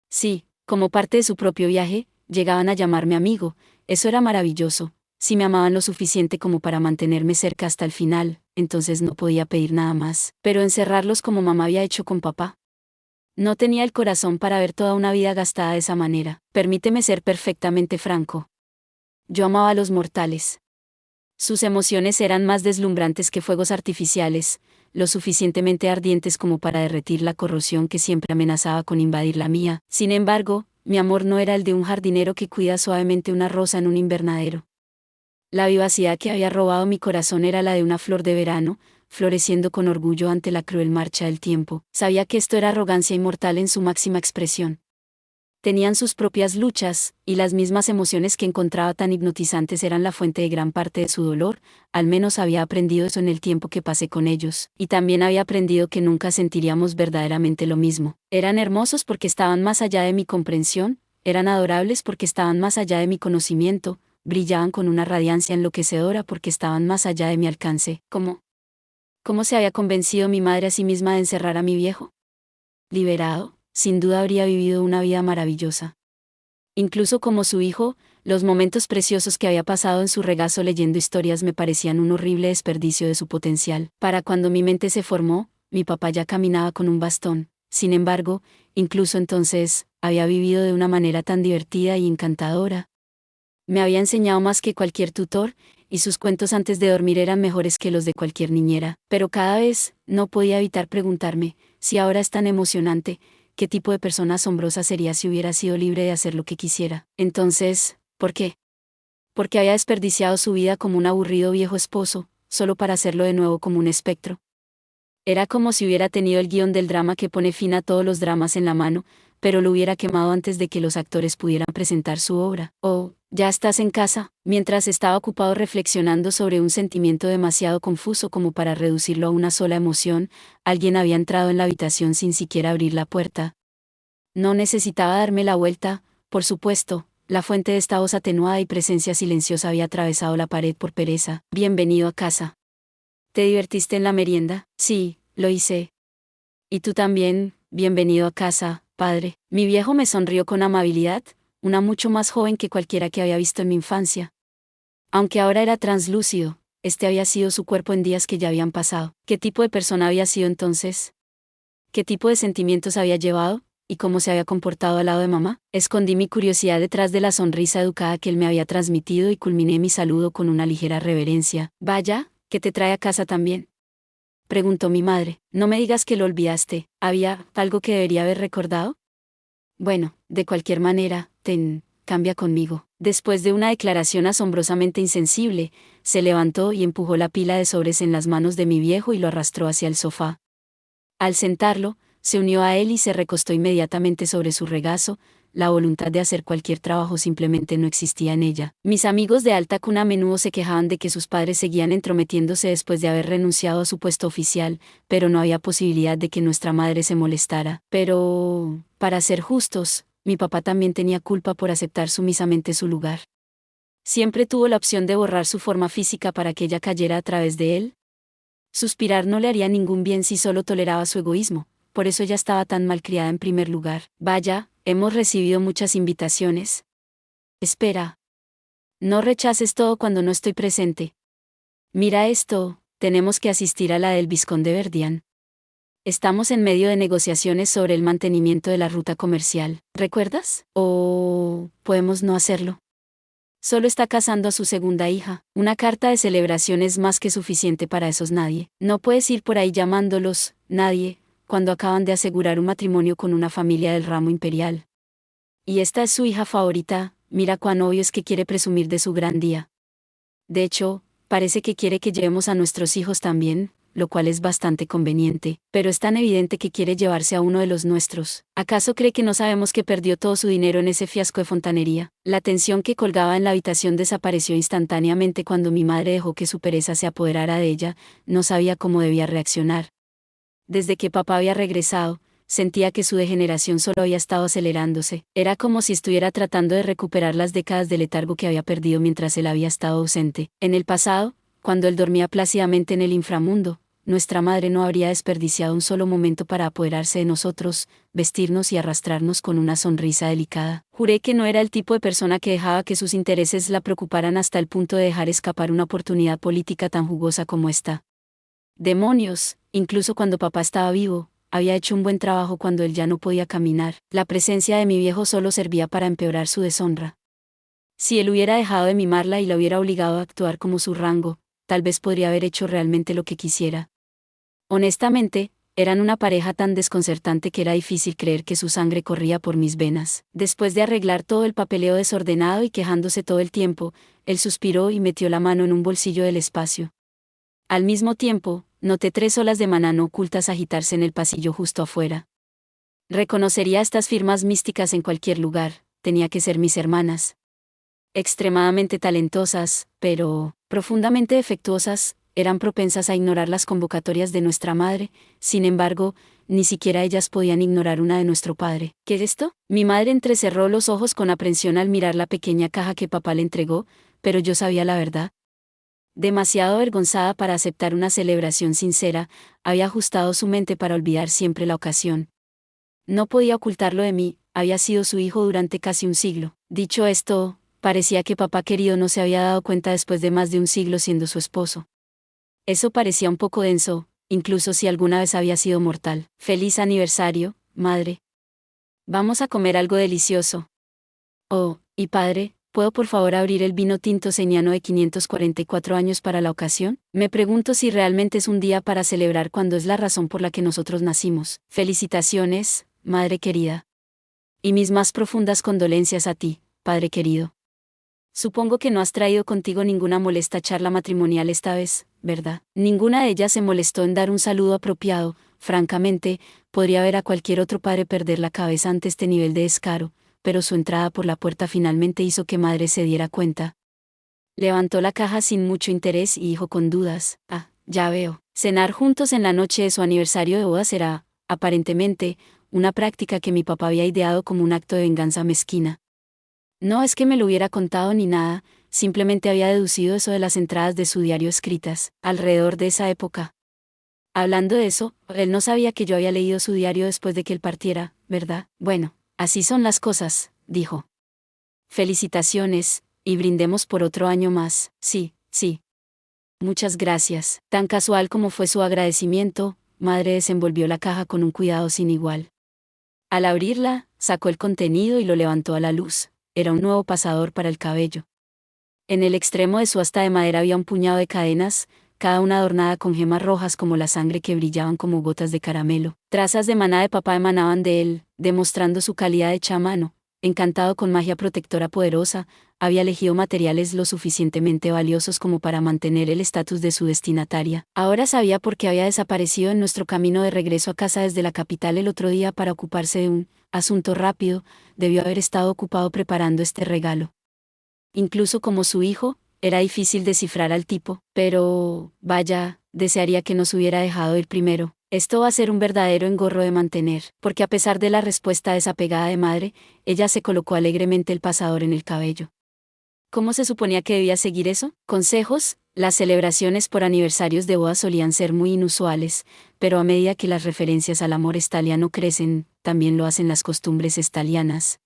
Sí, como parte de su propio viaje, llegaban a llamarme amigo. Eso era maravilloso. Si me amaban lo suficiente como para mantenerme cerca hasta el final, entonces no podía pedir nada más. Pero encerrarlos como mamá había hecho con papá. No tenía el corazón para ver toda una vida gastada de esa manera. Permíteme ser perfectamente franco. Yo amaba a los mortales. Sus emociones eran más deslumbrantes que fuegos artificiales, lo suficientemente ardientes como para derretir la corrosión que siempre amenazaba con invadir la mía. Sin embargo, mi amor no era el de un jardinero que cuida suavemente una rosa en un invernadero. La vivacidad que había robado mi corazón era la de una flor de verano, floreciendo con orgullo ante la cruel marcha del tiempo. Sabía que esto era arrogancia inmortal en su máxima expresión. Tenían sus propias luchas, y las mismas emociones que encontraba tan hipnotizantes eran la fuente de gran parte de su dolor. Al menos había aprendido eso en el tiempo que pasé con ellos, y también había aprendido que nunca sentiríamos verdaderamente lo mismo. Eran hermosos porque estaban más allá de mi comprensión, eran adorables porque estaban más allá de mi conocimiento, brillaban con una radiancia enloquecedora porque estaban más allá de mi alcance. ¿Cómo se había convencido mi madre a sí misma de encerrar a mi viejo? Liberado, sin duda habría vivido una vida maravillosa. Incluso como su hijo, los momentos preciosos que había pasado en su regazo leyendo historias me parecían un horrible desperdicio de su potencial. Para cuando mi mente se formó, mi papá ya caminaba con un bastón. Sin embargo, incluso entonces, había vivido de una manera tan divertida y encantadora. Me había enseñado más que cualquier tutor, y sus cuentos antes de dormir eran mejores que los de cualquier niñera. Pero cada vez, no podía evitar preguntarme, si ahora es tan emocionante, ¿qué tipo de persona asombrosa sería si hubiera sido libre de hacer lo que quisiera? Entonces, ¿por qué? Porque había desperdiciado su vida como un aburrido viejo esposo, solo para hacerlo de nuevo como un espectro. Era como si hubiera tenido el guión del drama que pone fin a todos los dramas en la mano, pero lo hubiera quemado antes de que los actores pudieran presentar su obra. Oh, ya estás en casa. Mientras estaba ocupado reflexionando sobre un sentimiento demasiado confuso como para reducirlo a una sola emoción, alguien había entrado en la habitación sin siquiera abrir la puerta. No necesitaba darme la vuelta, por supuesto, la fuente de esta voz atenuada y presencia silenciosa había atravesado la pared por pereza. Bienvenido a casa. ¿Te divertiste en la merienda? Sí, lo hice. Y tú también, bienvenido a casa, padre. Mi viejo me sonrió con amabilidad, una mucho más joven que cualquiera que había visto en mi infancia. Aunque ahora era translúcido, este había sido su cuerpo en días que ya habían pasado. ¿Qué tipo de persona había sido entonces? ¿Qué tipo de sentimientos había llevado? ¿Y cómo se había comportado al lado de mamá? Escondí mi curiosidad detrás de la sonrisa educada que él me había transmitido y culminé mi saludo con una ligera reverencia. Vaya, ¿qué te trae a casa también? Preguntó mi madre. No me digas que lo olvidaste. ¿Había algo que debería haber recordado? Bueno, de cualquier manera, cambia conmigo. Después de una declaración asombrosamente insensible, se levantó y empujó la pila de sobres en las manos de mi viejo y lo arrastró hacia el sofá. Al sentarlo, se unió a él y se recostó inmediatamente sobre su regazo. La voluntad de hacer cualquier trabajo simplemente no existía en ella. Mis amigos de alta cuna a menudo se quejaban de que sus padres seguían entrometiéndose después de haber renunciado a su puesto oficial, pero no había posibilidad de que nuestra madre se molestara. Pero, para ser justos, mi papá también tenía culpa por aceptar sumisamente su lugar. Siempre tuvo la opción de borrar su forma física para que ella cayera a través de él. Suspirar no le haría ningún bien si solo toleraba su egoísmo, por eso ella estaba tan malcriada en primer lugar. Vaya, hemos recibido muchas invitaciones. Espera. No rechaces todo cuando no estoy presente. Mira esto, tenemos que asistir a la del Vizconde Verdian. Estamos en medio de negociaciones sobre el mantenimiento de la ruta comercial, ¿recuerdas? ¿O podemos no hacerlo? Solo está casando a su segunda hija. Una carta de celebración es más que suficiente para esos nadie. No puedes ir por ahí llamándolos nadie, cuando acaban de asegurar un matrimonio con una familia del ramo imperial. Y esta es su hija favorita, mira cuán obvio es que quiere presumir de su gran día. De hecho, parece que quiere que llevemos a nuestros hijos también, lo cual es bastante conveniente, pero es tan evidente que quiere llevarse a uno de los nuestros. ¿Acaso cree que no sabemos que perdió todo su dinero en ese fiasco de fontanería? La tensión que colgaba en la habitación desapareció instantáneamente cuando mi madre dejó que su pereza se apoderara de ella. No sabía cómo debía reaccionar. Desde que papá había regresado, sentía que su degeneración solo había estado acelerándose. Era como si estuviera tratando de recuperar las décadas de letargo que había perdido mientras él había estado ausente. En el pasado, cuando él dormía plácidamente en el inframundo, nuestra madre no habría desperdiciado un solo momento para apoderarse de nosotros, vestirnos y arrastrarnos con una sonrisa delicada. Juré que no era el tipo de persona que dejaba que sus intereses la preocuparan hasta el punto de dejar escapar una oportunidad política tan jugosa como esta. Demonios, incluso cuando papá estaba vivo, había hecho un buen trabajo cuando él ya no podía caminar. La presencia de mi viejo solo servía para empeorar su deshonra. Si él hubiera dejado de mimarla y la hubiera obligado a actuar como su rango, tal vez podría haber hecho realmente lo que quisiera. Honestamente, eran una pareja tan desconcertante que era difícil creer que su sangre corría por mis venas. Después de arreglar todo el papeleo desordenado y quejándose todo el tiempo, él suspiró y metió la mano en un bolsillo del espacio. Al mismo tiempo, noté 3 olas de manano ocultas agitarse en el pasillo justo afuera. Reconocería estas firmas místicas en cualquier lugar, tenía que ser mis hermanas. Extremadamente talentosas, pero profundamente defectuosas, eran propensas a ignorar las convocatorias de nuestra madre. Sin embargo, ni siquiera ellas podían ignorar una de nuestro padre. ¿Qué es esto? Mi madre entrecerró los ojos con aprensión al mirar la pequeña caja que papá le entregó, pero yo sabía la verdad. Demasiado avergonzada para aceptar una celebración sincera, había ajustado su mente para olvidar siempre la ocasión. No podía ocultarlo de mí, había sido su hijo durante casi un siglo. Dicho esto, parecía que papá querido no se había dado cuenta después de más de un siglo siendo su esposo. Eso parecía un poco denso, incluso si alguna vez había sido mortal. Feliz aniversario, madre. Vamos a comer algo delicioso. Oh, y padre, ¿puedo por favor abrir el vino tinto señano de 544 años para la ocasión? Me pregunto si realmente es un día para celebrar cuando es la razón por la que nosotros nacimos. Felicitaciones, madre querida. Y mis más profundas condolencias a ti, padre querido. Supongo que no has traído contigo ninguna molesta charla matrimonial esta vez, ¿verdad? Ninguna de ellas se molestó en dar un saludo apropiado. Francamente, podría ver a cualquier otro padre perder la cabeza ante este nivel de descaro, pero su entrada por la puerta finalmente hizo que madre se diera cuenta. Levantó la caja sin mucho interés y dijo con dudas: "Ah, ya veo. Cenar juntos en la noche de su aniversario de boda será, aparentemente, una práctica que mi papá había ideado como un acto de venganza mezquina. No es que me lo hubiera contado ni nada, simplemente había deducido eso de las entradas de su diario escritas, alrededor de esa época. Hablando de eso, él no sabía que yo había leído su diario después de que él partiera, ¿verdad? Bueno, así son las cosas, dijo. Felicitaciones, y brindemos por otro año más. Sí, sí. Muchas gracias. Tan casual como fue su agradecimiento, madre desenvolvió la caja con un cuidado sin igual. Al abrirla, sacó el contenido y lo levantó a la luz. Era un nuevo pasador para el cabello. En el extremo de su asta de madera había un puñado de cadenas, cada una adornada con gemas rojas como la sangre que brillaban como gotas de caramelo. Trazas de maná de papá emanaban de él, demostrando su calidad hecha a mano. Encantado con magia protectora poderosa, había elegido materiales lo suficientemente valiosos como para mantener el estatus de su destinataria. Ahora sabía por qué había desaparecido en nuestro camino de regreso a casa desde la capital el otro día para ocuparse de un asunto rápido. Debió haber estado ocupado preparando este regalo. Incluso como su hijo, era difícil descifrar al tipo, pero, vaya, desearía que nos hubiera dejado ir primero. Esto va a ser un verdadero engorro de mantener, porque a pesar de la respuesta desapegada de madre, ella se colocó alegremente el pasador en el cabello. ¿Cómo se suponía que debía seguir eso? Consejos. Las celebraciones por aniversarios de boda solían ser muy inusuales, pero a medida que las referencias al amor estaliano crecen, también lo hacen las costumbres estalianas.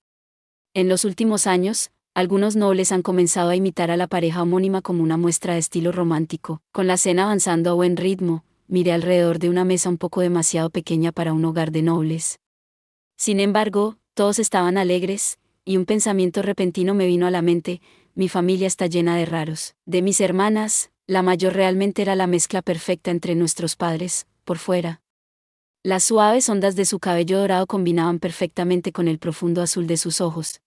En los últimos años, algunos nobles han comenzado a imitar a la pareja homónima como una muestra de estilo romántico. Con la cena avanzando a buen ritmo, miré alrededor de una mesa un poco demasiado pequeña para un hogar de nobles. Sin embargo, todos estaban alegres, y un pensamiento repentino me vino a la mente: mi familia está llena de raros. De mis hermanas, la mayor realmente era la mezcla perfecta entre nuestros padres, por fuera. Las suaves ondas de su cabello dorado combinaban perfectamente con el profundo azul de sus ojos.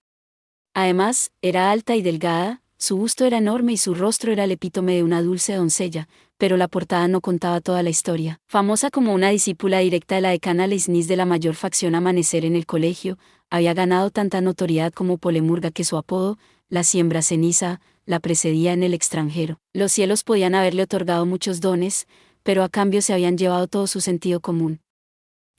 Además, era alta y delgada, su busto era enorme y su rostro era el epítome de una dulce doncella, pero la portada no contaba toda la historia. Famosa como una discípula directa de la decana Leisnis de la mayor facción Amanecer en el colegio, había ganado tanta notoriedad como Polemurga que su apodo, la siembra ceniza, la precedía en el extranjero. Los cielos podían haberle otorgado muchos dones, pero a cambio se habían llevado todo su sentido común.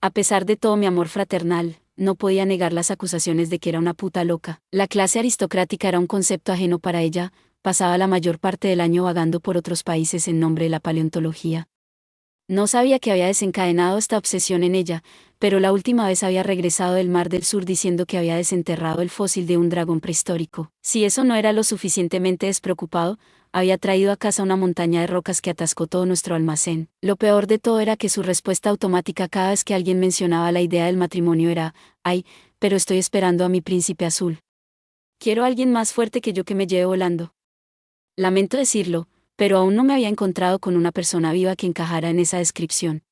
A pesar de todo mi amor fraternal, no podía negar las acusaciones de que era una puta loca. La clase aristocrática era un concepto ajeno para ella, pasaba la mayor parte del año vagando por otros países en nombre de la paleontología. No sabía que había desencadenado esta obsesión en ella, pero la última vez había regresado del Mar del Sur diciendo que había desenterrado el fósil de un dragón prehistórico. Si eso no era lo suficientemente despreocupado, había traído a casa una montaña de rocas que atascó todo nuestro almacén. Lo peor de todo era que su respuesta automática cada vez que alguien mencionaba la idea del matrimonio era: "Ay, pero estoy esperando a mi príncipe azul". Quiero a alguien más fuerte que yo que me lleve volando. Lamento decirlo, pero aún no me había encontrado con una persona viva que encajara en esa descripción.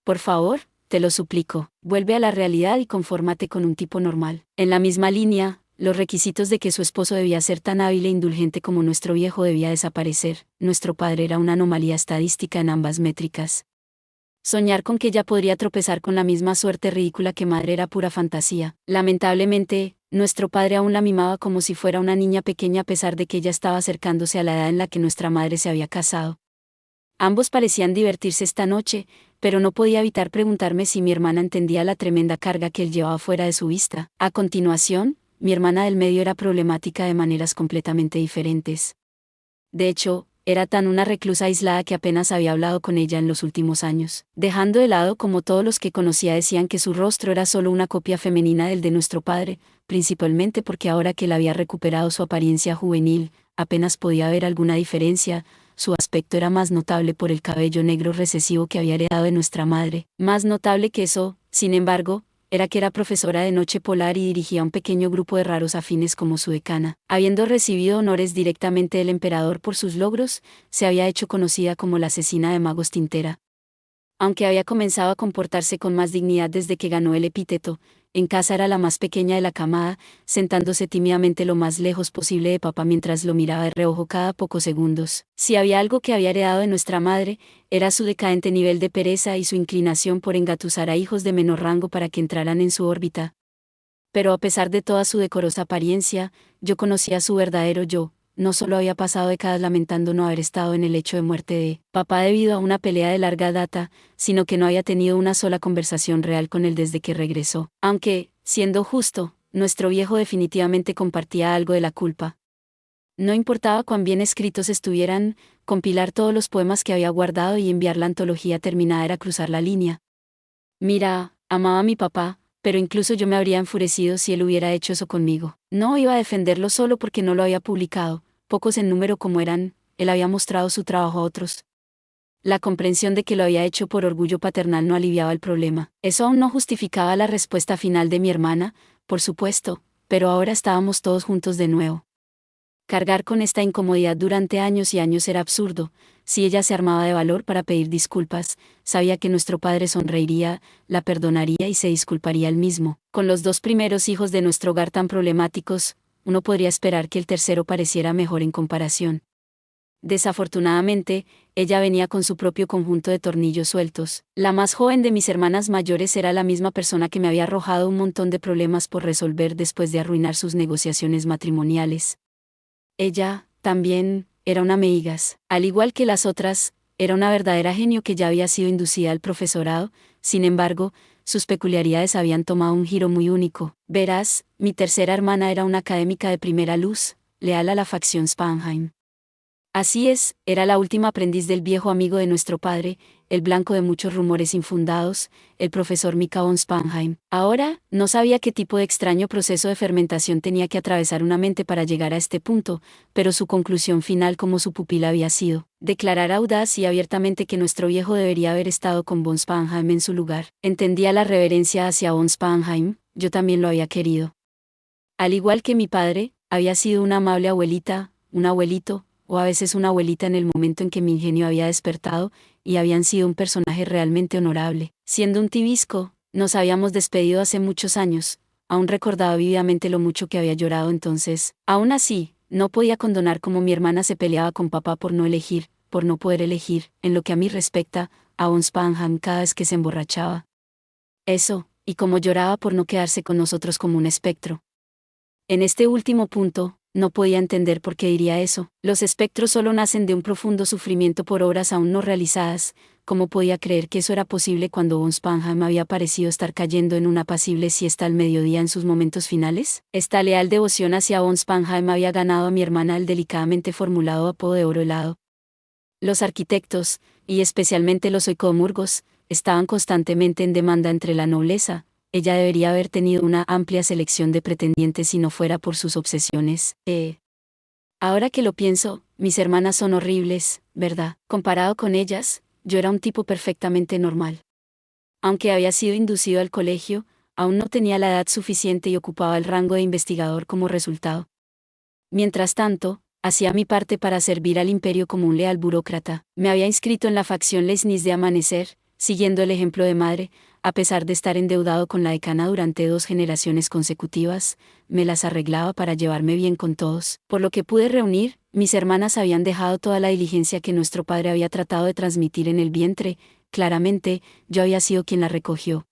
Por favor, te lo suplico, vuelve a la realidad y confórmate con un tipo normal. En la misma línea, los requisitos de que su esposo debía ser tan hábil e indulgente como nuestro viejo debía desaparecer. Nuestro padre era una anomalía estadística en ambas métricas. Soñar con que ella podría tropezar con la misma suerte ridícula que madre era pura fantasía. Lamentablemente, nuestro padre aún la mimaba como si fuera una niña pequeña a pesar de que ella estaba acercándose a la edad en la que nuestra madre se había casado. Ambos parecían divertirse esta noche, pero no podía evitar preguntarme si mi hermana entendía la tremenda carga que él llevaba fuera de su vista. A continuación, mi hermana del medio era problemática de maneras completamente diferentes. De hecho, era tan una reclusa aislada que apenas había hablado con ella en los últimos años, dejando de lado como todos los que conocía decían que su rostro era solo una copia femenina del de nuestro padre, principalmente porque ahora que él había recuperado su apariencia juvenil, apenas podía ver alguna diferencia. Su aspecto era más notable por el cabello negro recesivo que había heredado de nuestra madre. Más notable que eso, sin embargo, era que era profesora de noche polar y dirigía un pequeño grupo de raros afines como su decana. Habiendo recibido honores directamente del emperador por sus logros, se había hecho conocida como la asesina de magos tintera. Aunque había comenzado a comportarse con más dignidad desde que ganó el epíteto, en casa era la más pequeña de la camada, sentándose tímidamente lo más lejos posible de papá mientras lo miraba de reojo cada pocos segundos. Si había algo que había heredado de nuestra madre, era su decadente nivel de pereza y su inclinación por engatusar a hijos de menor rango para que entraran en su órbita. Pero a pesar de toda su decorosa apariencia, yo conocía su verdadero yo. No solo había pasado décadas lamentando no haber estado en el lecho de muerte de papá debido a una pelea de larga data, sino que no había tenido una sola conversación real con él desde que regresó. Aunque, siendo justo, nuestro viejo definitivamente compartía algo de la culpa. No importaba cuán bien escritos estuvieran, compilar todos los poemas que había guardado y enviar la antología terminada era cruzar la línea. Mira, amaba a mi papá, pero incluso yo me habría enfurecido si él hubiera hecho eso conmigo. No iba a defenderlo solo porque no lo había publicado, pocos en número como eran, él había mostrado su trabajo a otros. La comprensión de que lo había hecho por orgullo paternal no aliviaba el problema. Eso aún no justificaba la respuesta final de mi hermana, por supuesto, pero ahora estábamos todos juntos de nuevo. Cargar con esta incomodidad durante años y años era absurdo. Si ella se armaba de valor para pedir disculpas, sabía que nuestro padre sonreiría, la perdonaría y se disculparía él mismo. Con los dos primeros hijos de nuestro hogar tan problemáticos, uno podría esperar que el tercero pareciera mejor en comparación. Desafortunadamente, ella venía con su propio conjunto de tornillos sueltos. La más joven de mis hermanas mayores era la misma persona que me había arrojado un montón de problemas por resolver después de arruinar sus negociaciones matrimoniales. Ella, también, era una meigas. Al igual que las otras, era una verdadera genio que ya había sido inducida al profesorado. Sin embargo, sus peculiaridades habían tomado un giro muy único. Verás, mi tercera hermana era una académica de primera luz, leal a la facción Spanheim. Así es, era la última aprendiz del viejo amigo de nuestro padre, el blanco de muchos rumores infundados, el profesor Mika von Spanheim. Ahora, no sabía qué tipo de extraño proceso de fermentación tenía que atravesar una mente para llegar a este punto, pero su conclusión final como su pupila había sido declarar audaz y abiertamente que nuestro viejo debería haber estado con von Spanheim en su lugar. Entendía la reverencia hacia von Spanheim, yo también lo había querido. Al igual que mi padre, había sido una amable abuelita, un abuelito, o a veces una abuelita en el momento en que mi ingenio había despertado, y habían sido un personaje realmente honorable. Siendo un tibisco, nos habíamos despedido hace muchos años, aún recordaba vívidamente lo mucho que había llorado entonces. Aún así, no podía condonar cómo mi hermana se peleaba con papá por no elegir, por no poder elegir, en lo que a mí respecta, a von Spanheim cada vez que se emborrachaba. Eso, y cómo lloraba por no quedarse con nosotros como un espectro. En este último punto, no podía entender por qué diría eso. Los espectros solo nacen de un profundo sufrimiento por obras aún no realizadas. ¿Cómo podía creer que eso era posible cuando von Spanheim había parecido estar cayendo en una apacible siesta al mediodía en sus momentos finales? Esta leal devoción hacia von Spanheim había ganado a mi hermana el delicadamente formulado apodo de oro helado. Los arquitectos, y especialmente los oicomurgos, estaban constantemente en demanda entre la nobleza. Ella debería haber tenido una amplia selección de pretendientes si no fuera por sus obsesiones. Ahora que lo pienso, mis hermanas son horribles, ¿verdad? Comparado con ellas, yo era un tipo perfectamente normal. Aunque había sido inducido al colegio, aún no tenía la edad suficiente y ocupaba el rango de investigador como resultado. Mientras tanto, hacía mi parte para servir al imperio como un leal burócrata. Me había inscrito en la facción Leisnis de Amanecer, siguiendo el ejemplo de madre. A pesar de estar endeudado con la decana durante 2 generaciones consecutivas, me las arreglaba para llevarme bien con todos. Por lo que pude reunir, mis hermanas habían dejado toda la diligencia que nuestro padre había tratado de transmitir en el vientre. Claramente, yo había sido quien la recogió.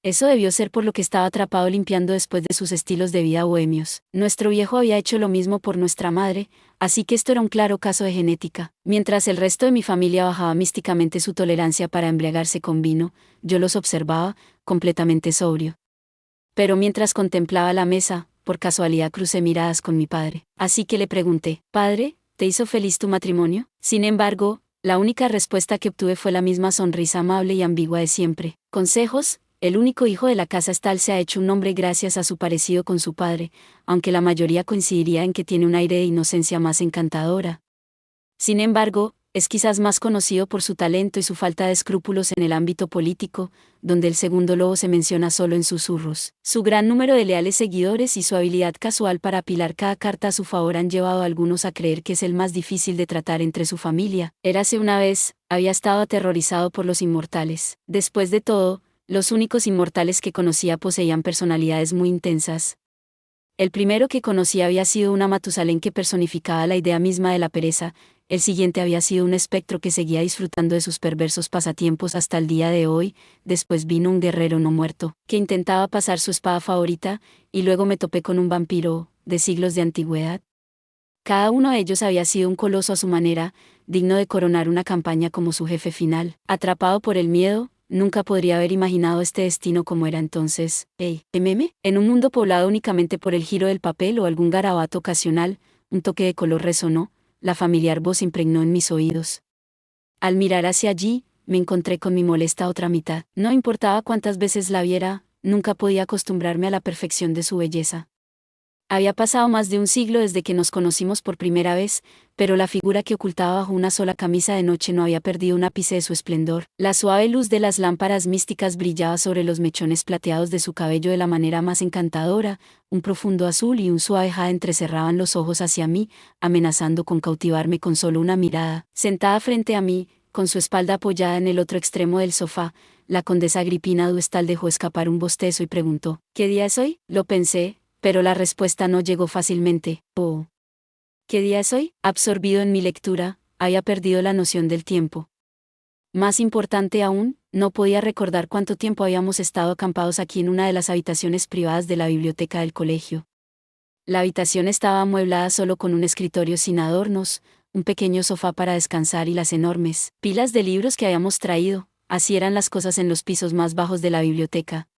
Eso debió ser por lo que estaba atrapado limpiando después de sus estilos de vida bohemios. Nuestro viejo había hecho lo mismo por nuestra madre, así que esto era un claro caso de genética. Mientras el resto de mi familia bajaba místicamente su tolerancia para embriagarse con vino, yo los observaba, completamente sobrio. Pero mientras contemplaba la mesa, por casualidad crucé miradas con mi padre. Así que le pregunté, «Padre, ¿te hizo feliz tu matrimonio?». Sin embargo, la única respuesta que obtuve fue la misma sonrisa amable y ambigua de siempre. «Consejos». El único hijo de la casa Stahl se ha hecho un nombre gracias a su parecido con su padre, aunque la mayoría coincidiría en que tiene un aire de inocencia más encantadora. Sin embargo, es quizás más conocido por su talento y su falta de escrúpulos en el ámbito político, donde el segundo lobo se menciona solo en susurros. Su gran número de leales seguidores y su habilidad casual para apilar cada carta a su favor han llevado a algunos a creer que es el más difícil de tratar entre su familia. Érase una vez, había estado aterrorizado por los inmortales. Después de todo, los únicos inmortales que conocía poseían personalidades muy intensas. El primero que conocía había sido una Matusalén que personificaba la idea misma de la pereza, el siguiente había sido un espectro que seguía disfrutando de sus perversos pasatiempos hasta el día de hoy, después vino un guerrero no muerto, que intentaba pasar su espada favorita, y luego me topé con un vampiro, de siglos de antigüedad. Cada uno de ellos había sido un coloso a su manera, digno de coronar una campaña como su jefe final. Atrapado por el miedo, nunca podría haber imaginado este destino como era entonces. En un mundo poblado únicamente por el giro del papel o algún garabato ocasional, un toque de color resonó, la familiar voz impregnó en mis oídos. Al mirar hacia allí, me encontré con mi molesta otra mitad. No importaba cuántas veces la viera, nunca podía acostumbrarme a la perfección de su belleza. Había pasado más de un siglo desde que nos conocimos por primera vez, pero la figura que ocultaba bajo una sola camisa de noche no había perdido un ápice de su esplendor. La suave luz de las lámparas místicas brillaba sobre los mechones plateados de su cabello de la manera más encantadora, un profundo azul y un suave jade entrecerraban los ojos hacia mí, amenazando con cautivarme con solo una mirada. Sentada frente a mí, con su espalda apoyada en el otro extremo del sofá, la condesa Agripina Duestal dejó escapar un bostezo y preguntó, «¿Qué día es hoy?». Lo pensé, pero la respuesta no llegó fácilmente. «Oh. ¿Qué día es hoy?». Absorbido en mi lectura, había perdido la noción del tiempo. Más importante aún, no podía recordar cuánto tiempo habíamos estado acampados aquí en una de las habitaciones privadas de la biblioteca del colegio. La habitación estaba amueblada solo con un escritorio sin adornos, un pequeño sofá para descansar y las enormes pilas de libros que habíamos traído. Así eran las cosas en los pisos más bajos de la biblioteca.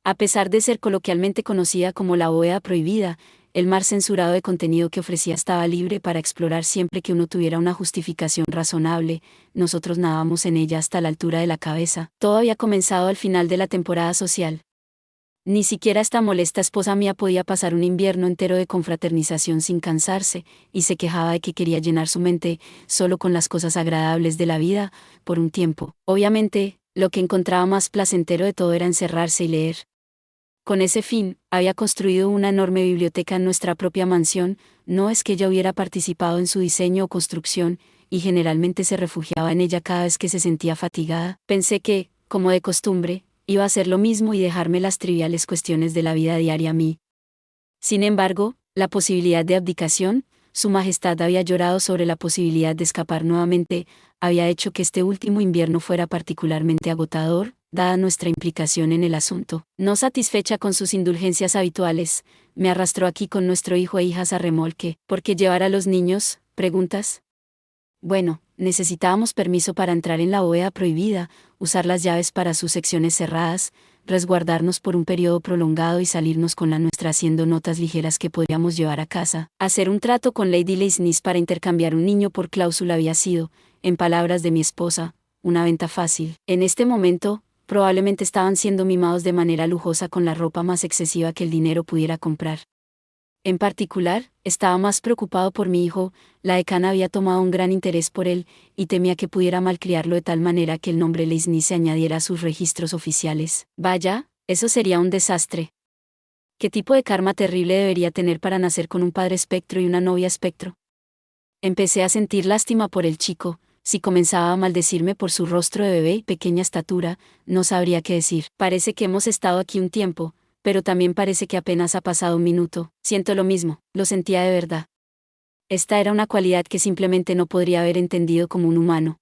A pesar de ser coloquialmente conocida como la bóveda prohibida, el mar censurado de contenido que ofrecía estaba libre para explorar siempre que uno tuviera una justificación razonable. Nosotros nadábamos en ella hasta la altura de la cabeza. Todo había comenzado al final de la temporada social. Ni siquiera esta molesta esposa mía podía pasar un invierno entero de confraternización sin cansarse, y se quejaba de que quería llenar su mente solo con las cosas agradables de la vida, por un tiempo. Obviamente, lo que encontraba más placentero de todo era encerrarse y leer. Con ese fin, había construido una enorme biblioteca en nuestra propia mansión. No es que ella hubiera participado en su diseño o construcción, y generalmente se refugiaba en ella cada vez que se sentía fatigada. Pensé que, como de costumbre, iba a hacer lo mismo y dejarme las triviales cuestiones de la vida diaria a mí. Sin embargo, la posibilidad de abdicación, Su Majestad había llorado sobre la posibilidad de escapar nuevamente, había hecho que este último invierno fuera particularmente agotador, dada nuestra implicación en el asunto. No satisfecha con sus indulgencias habituales, me arrastró aquí con nuestro hijo e hijas a remolque. ¿Por qué llevar a los niños? ¿Preguntas? Bueno, necesitábamos permiso para entrar en la bóveda prohibida, usar las llaves para sus secciones cerradas, resguardarnos por un periodo prolongado y salirnos con la nuestra haciendo notas ligeras que podríamos llevar a casa. Hacer un trato con Lady Leisnis para intercambiar un niño por cláusula había sido, en palabras de mi esposa, una venta fácil. En este momento, probablemente estaban siendo mimados de manera lujosa con la ropa más excesiva que el dinero pudiera comprar. En particular, estaba más preocupado por mi hijo. La decana había tomado un gran interés por él, y temía que pudiera malcriarlo de tal manera que el nombre Leisnis se añadiera a sus registros oficiales. Vaya, Eso sería un desastre. ¿Qué tipo de karma terrible debería tener para nacer con un padre espectro y una novia espectro? Empecé a sentir lástima por el chico. Si comenzaba a maldecirme por su rostro de bebé y pequeña estatura, no sabría qué decir. Parece que hemos estado aquí un tiempo, pero también parece que apenas ha pasado un minuto. Siento lo mismo, lo sentía de verdad. Esta era una cualidad que simplemente no podría haber entendido como un humano.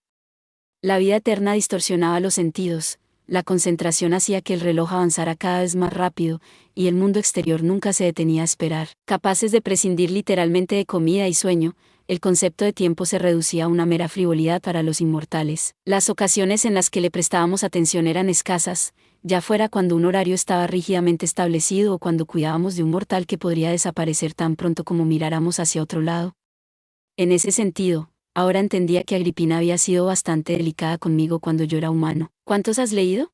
La vida eterna distorsionaba los sentidos, la concentración hacía que el reloj avanzara cada vez más rápido, y el mundo exterior nunca se detenía a esperar. Capaces de prescindir literalmente de comida y sueño, el concepto de tiempo se reducía a una mera frivolidad para los inmortales. Las ocasiones en las que le prestábamos atención eran escasas, ya fuera cuando un horario estaba rígidamente establecido o cuando cuidábamos de un mortal que podría desaparecer tan pronto como miráramos hacia otro lado. En ese sentido, ahora entendía que Agripina había sido bastante delicada conmigo cuando yo era humano. ¿Cuántos has leído?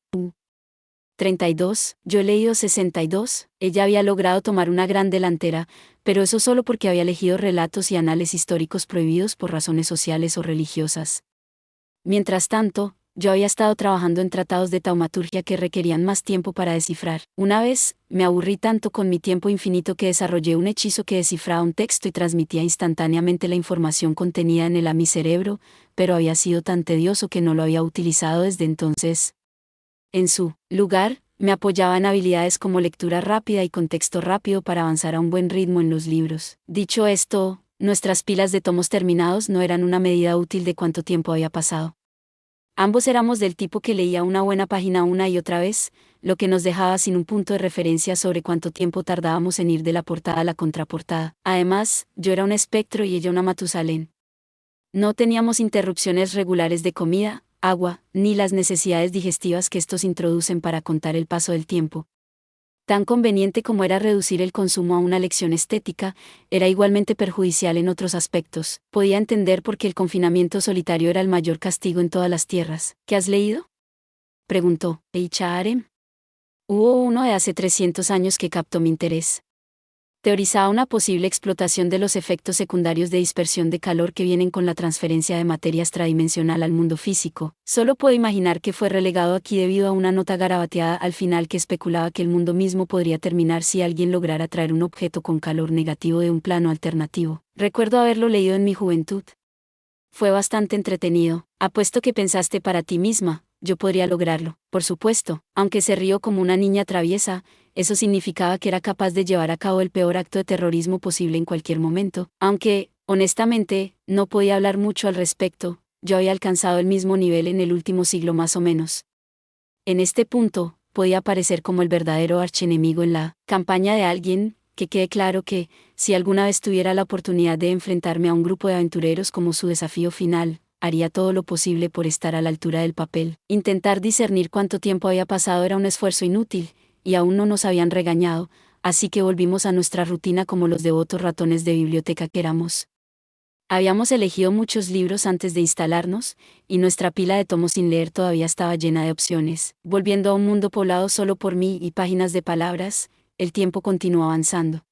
32, yo he leído 62, ella había logrado tomar una gran delantera, pero eso solo porque había elegido relatos y anales históricos prohibidos por razones sociales o religiosas. Mientras tanto, yo había estado trabajando en tratados de taumaturgia que requerían más tiempo para descifrar. Una vez, me aburrí tanto con mi tiempo infinito que desarrollé un hechizo que descifraba un texto y transmitía instantáneamente la información contenida en él a mi cerebro, pero había sido tan tedioso que no lo había utilizado desde entonces. En su lugar, me apoyaba en habilidades como lectura rápida y contexto rápido para avanzar a un buen ritmo en los libros. Dicho esto, nuestras pilas de tomos terminados no eran una medida útil de cuánto tiempo había pasado. Ambos éramos del tipo que leía una buena página una y otra vez, lo que nos dejaba sin un punto de referencia sobre cuánto tiempo tardábamos en ir de la portada a la contraportada. Además, yo era un espectro y ella una Matusalén. No teníamos interrupciones regulares de comida, agua, ni las necesidades digestivas que estos introducen para contar el paso del tiempo. Tan conveniente como era reducir el consumo a una lección estética, era igualmente perjudicial en otros aspectos. Podía entender por qué el confinamiento solitario era el mayor castigo en todas las tierras. ¿Qué has leído?, preguntó Eicha Arem. Hubo uno de hace 300 años que captó mi interés. Teorizaba una posible explotación de los efectos secundarios de dispersión de calor que vienen con la transferencia de materia extradimensional al mundo físico. Solo puedo imaginar que fue relegado aquí debido a una nota garabateada al final que especulaba que el mundo mismo podría terminar si alguien lograra traer un objeto con calor negativo de un plano alternativo. Recuerdo haberlo leído en mi juventud. Fue bastante entretenido. Apuesto que pensaste para ti misma, yo podría lograrlo. Por supuesto, aunque se rió como una niña traviesa, eso significaba que era capaz de llevar a cabo el peor acto de terrorismo posible en cualquier momento. Aunque, honestamente, no podía hablar mucho al respecto, yo había alcanzado el mismo nivel en el último siglo más o menos. En este punto, podía aparecer como el verdadero archienemigo en la campaña de alguien, que quede claro que, si alguna vez tuviera la oportunidad de enfrentarme a un grupo de aventureros como su desafío final, haría todo lo posible por estar a la altura del papel. Intentar discernir cuánto tiempo había pasado era un esfuerzo inútil, y aún no nos habían regañado, así que volvimos a nuestra rutina como los devotos ratones de biblioteca que éramos. Habíamos elegido muchos libros antes de instalarnos, y nuestra pila de tomos sin leer todavía estaba llena de opciones. Volviendo a un mundo poblado solo por mí y páginas de palabras, el tiempo continuó avanzando.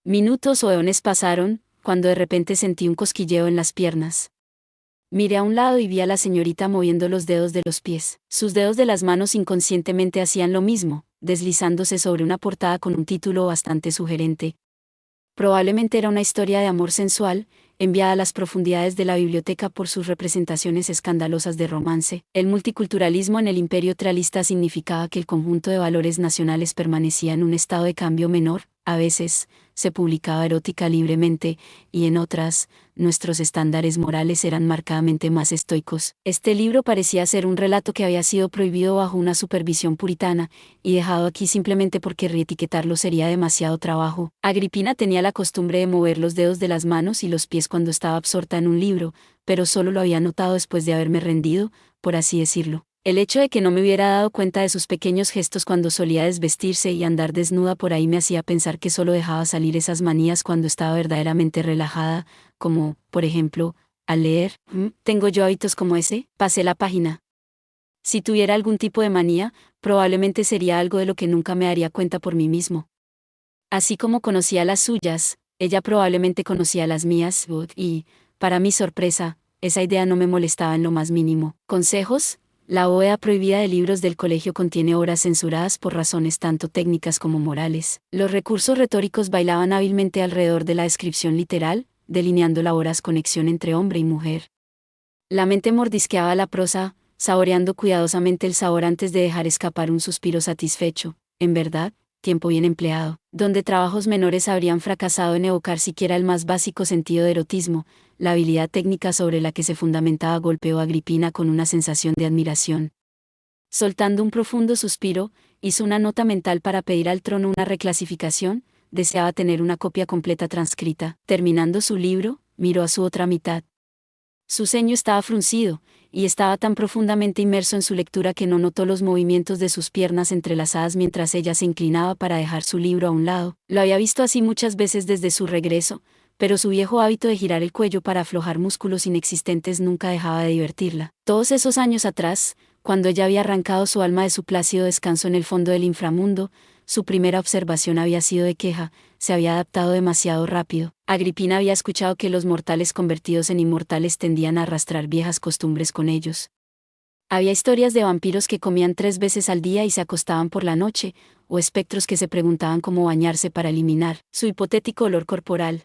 Minutos o eones pasaron, cuando de repente sentí un cosquilleo en las piernas. Miré a un lado y vi a la señorita moviendo los dedos de los pies. Sus dedos de las manos inconscientemente hacían lo mismo, deslizándose sobre una portada con un título bastante sugerente. Probablemente era una historia de amor sensual, enviada a las profundidades de la biblioteca por sus representaciones escandalosas de romance. El multiculturalismo en el imperio trialista significaba que el conjunto de valores nacionales permanecía en un estado de cambio menor. A veces, se publicaba erótica libremente, y en otras, nuestros estándares morales eran marcadamente más estoicos. Este libro parecía ser un relato que había sido prohibido bajo una supervisión puritana, y dejado aquí simplemente porque reetiquetarlo sería demasiado trabajo. Agripina tenía la costumbre de mover los dedos de las manos y los pies cuando estaba absorta en un libro, pero solo lo había notado después de haberme rendido, por así decirlo. El hecho de que no me hubiera dado cuenta de sus pequeños gestos cuando solía desvestirse y andar desnuda por ahí me hacía pensar que solo dejaba salir esas manías cuando estaba verdaderamente relajada, como, por ejemplo, al leer. ¿Tengo yo hábitos como ese? Pasé la página. Si tuviera algún tipo de manía, probablemente sería algo de lo que nunca me daría cuenta por mí mismo. Así como conocía las suyas, ella probablemente conocía las mías, y, para mi sorpresa, esa idea no me molestaba en lo más mínimo. ¿Consejos? La bóveda prohibida de libros del colegio contiene obras censuradas por razones tanto técnicas como morales. Los recursos retóricos bailaban hábilmente alrededor de la descripción literal, delineando la voraz conexión entre hombre y mujer. La mente mordisqueaba la prosa, saboreando cuidadosamente el sabor antes de dejar escapar un suspiro satisfecho. En verdad, tiempo bien empleado, donde trabajos menores habrían fracasado en evocar siquiera el más básico sentido de erotismo, la habilidad técnica sobre la que se fundamentaba golpeó a Agripina con una sensación de admiración. Soltando un profundo suspiro, hizo una nota mental para pedir al trono una reclasificación, deseaba tener una copia completa transcrita. Terminando su libro, miró a su otra mitad. Su ceño estaba fruncido, y estaba tan profundamente inmerso en su lectura que no notó los movimientos de sus piernas entrelazadas mientras ella se inclinaba para dejar su libro a un lado. Lo había visto así muchas veces desde su regreso, pero su viejo hábito de girar el cuello para aflojar músculos inexistentes nunca dejaba de divertirla. Todos esos años atrás, cuando ella había arrancado su alma de su plácido descanso en el fondo del inframundo, su primera observación había sido de queja: se había adaptado demasiado rápido. Agripina había escuchado que los mortales convertidos en inmortales tendían a arrastrar viejas costumbres con ellos. Había historias de vampiros que comían 3 veces al día y se acostaban por la noche, o espectros que se preguntaban cómo bañarse para eliminar su hipotético olor corporal.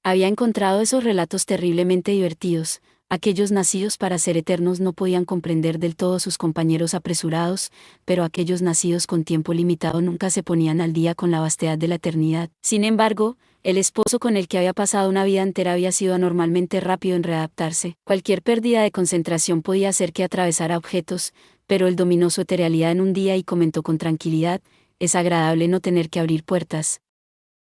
Había encontrado esos relatos terriblemente divertidos. Aquellos nacidos para ser eternos no podían comprender del todo a sus compañeros apresurados, pero aquellos nacidos con tiempo limitado nunca se ponían al día con la vastedad de la eternidad. Sin embargo, el esposo con el que había pasado una vida entera había sido anormalmente rápido en readaptarse. Cualquier pérdida de concentración podía hacer que atravesara objetos, pero él dominó su etherealidad en un día y comentó con tranquilidad: es agradable no tener que abrir puertas.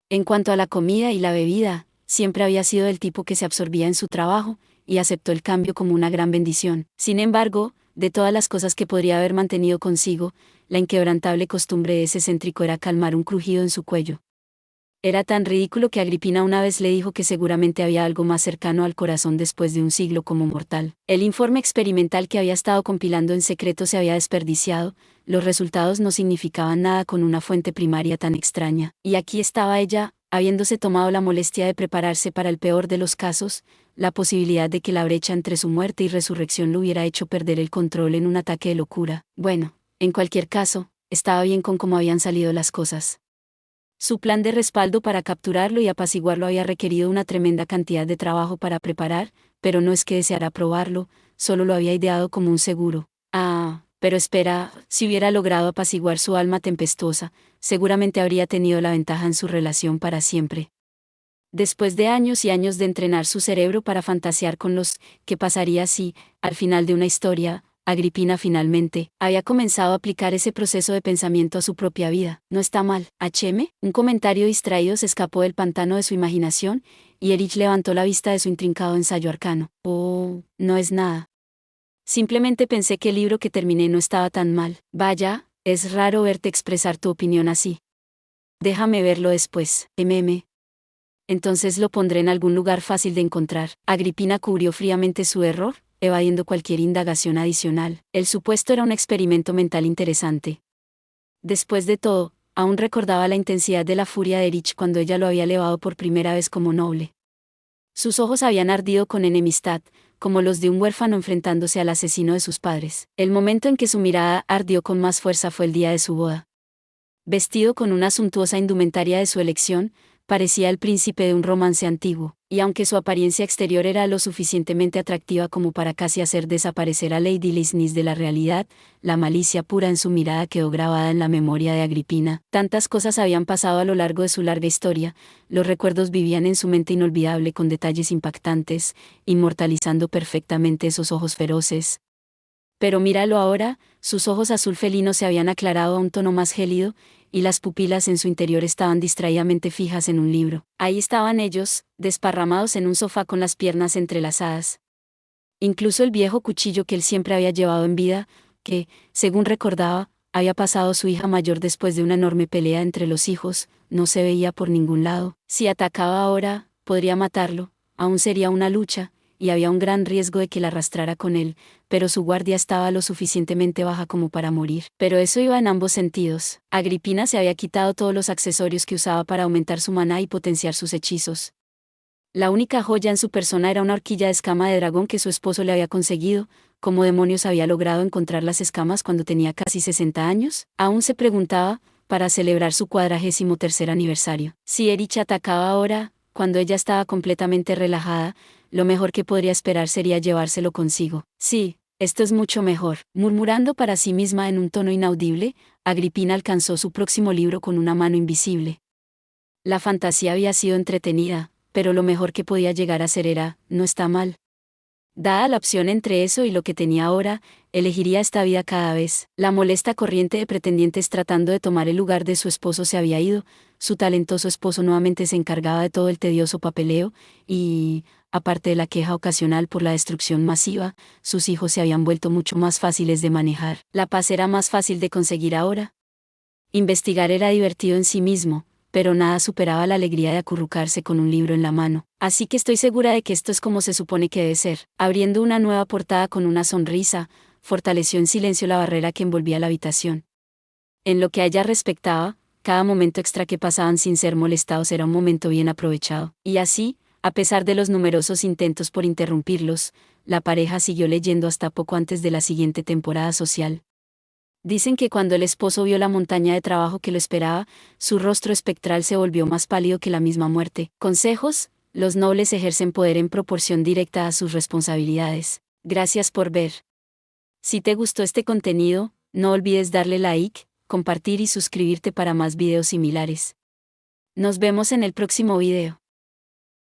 En cuanto a la comida y la bebida, siempre había sido del tipo que se absorbía en su trabajo, y aceptó el cambio como una gran bendición. Sin embargo, de todas las cosas que podría haber mantenido consigo, la inquebrantable costumbre de ese excéntrico era calmar un crujido en su cuello. Era tan ridículo que Agripina una vez le dijo que seguramente había algo más cercano al corazón después de un siglo como mortal. El informe experimental que había estado compilando en secreto se había desperdiciado, los resultados no significaban nada con una fuente primaria tan extraña. Y aquí estaba ella, habiéndose tomado la molestia de prepararse para el peor de los casos, la posibilidad de que la brecha entre su muerte y resurrección lo hubiera hecho perder el control en un ataque de locura. Bueno, en cualquier caso, estaba bien con cómo habían salido las cosas. Su plan de respaldo para capturarlo y apaciguarlo había requerido una tremenda cantidad de trabajo para preparar, pero no es que deseara probarlo, solo lo había ideado como un seguro. Pero espera, si hubiera logrado apaciguar su alma tempestuosa, seguramente habría tenido la ventaja en su relación para siempre. Después de años y años de entrenar su cerebro para fantasear con los ¿qué pasaría si, al final de una historia, Agripina finalmente había comenzado a aplicar ese proceso de pensamiento a su propia vida? No está mal, un comentario distraído se escapó del pantano de su imaginación, y Erich levantó la vista de su intrincado ensayo arcano. Oh, no es nada. Simplemente pensé que el libro que terminé no estaba tan mal. Vaya, es raro verte expresar tu opinión así. Déjame verlo después. Entonces lo pondré en algún lugar fácil de encontrar. Agripina cubrió fríamente su error, evadiendo cualquier indagación adicional. El supuesto era un experimento mental interesante. Después de todo, aún recordaba la intensidad de la furia de Erich cuando ella lo había elevado por primera vez como noble. Sus ojos habían ardido con enemistad, como los de un huérfano enfrentándose al asesino de sus padres. El momento en que su mirada ardió con más fuerza fue el día de su boda. Vestido con una suntuosa indumentaria de su elección, parecía el príncipe de un romance antiguo, y aunque su apariencia exterior era lo suficientemente atractiva como para casi hacer desaparecer a Lady Lisnis de la realidad, la malicia pura en su mirada quedó grabada en la memoria de Agripina. Tantas cosas habían pasado a lo largo de su larga historia, los recuerdos vivían en su mente inolvidable con detalles impactantes, inmortalizando perfectamente esos ojos feroces. Pero míralo ahora, sus ojos azul felino se habían aclarado a un tono más gélido, y las pupilas en su interior estaban distraídamente fijas en un libro. Ahí estaban ellos, desparramados en un sofá con las piernas entrelazadas. Incluso el viejo cuchillo que él siempre había llevado en vida, que, según recordaba, había pasado su hija mayor después de una enorme pelea entre los hijos, no se veía por ningún lado. Si atacaba ahora, podría matarlo, aún sería una lucha, y había un gran riesgo de que la arrastrara con él, pero su guardia estaba lo suficientemente baja como para morir. Pero eso iba en ambos sentidos. Agripina se había quitado todos los accesorios que usaba para aumentar su maná y potenciar sus hechizos. La única joya en su persona era una horquilla de escama de dragón que su esposo le había conseguido. ¿Cómo demonios había logrado encontrar las escamas cuando tenía casi 60 años? Aún se preguntaba, para celebrar su 43º aniversario. Si Erich atacaba ahora, cuando ella estaba completamente relajada, lo mejor que podría esperar sería llevárselo consigo. Sí, esto es mucho mejor. Murmurando para sí misma en un tono inaudible, Agripina alcanzó su próximo libro con una mano invisible. La fantasía había sido entretenida, pero lo mejor que podía llegar a ser era, no está mal. Dada la opción entre eso y lo que tenía ahora, elegiría esta vida cada vez. La molesta corriente de pretendientes tratando de tomar el lugar de su esposo se había ido, su talentoso esposo nuevamente se encargaba de todo el tedioso papeleo, y, aparte de la queja ocasional por la destrucción masiva, sus hijos se habían vuelto mucho más fáciles de manejar. La paz era más fácil de conseguir ahora. Investigar era divertido en sí mismo, pero nada superaba la alegría de acurrucarse con un libro en la mano. Así que estoy segura de que esto es como se supone que debe ser. Abriendo una nueva portada con una sonrisa, fortaleció en silencio la barrera que envolvía la habitación. En lo que a ella respectaba, cada momento extra que pasaban sin ser molestados era un momento bien aprovechado. Y así, a pesar de los numerosos intentos por interrumpirlos, la pareja siguió leyendo hasta poco antes de la siguiente temporada social. Dicen que cuando el esposo vio la montaña de trabajo que lo esperaba, su rostro espectral se volvió más pálido que la misma muerte. Consejos: los nobles ejercen poder en proporción directa a sus responsabilidades. Gracias por ver. Si te gustó este contenido, no olvides darle like, compartir y suscribirte para más videos similares. Nos vemos en el próximo video.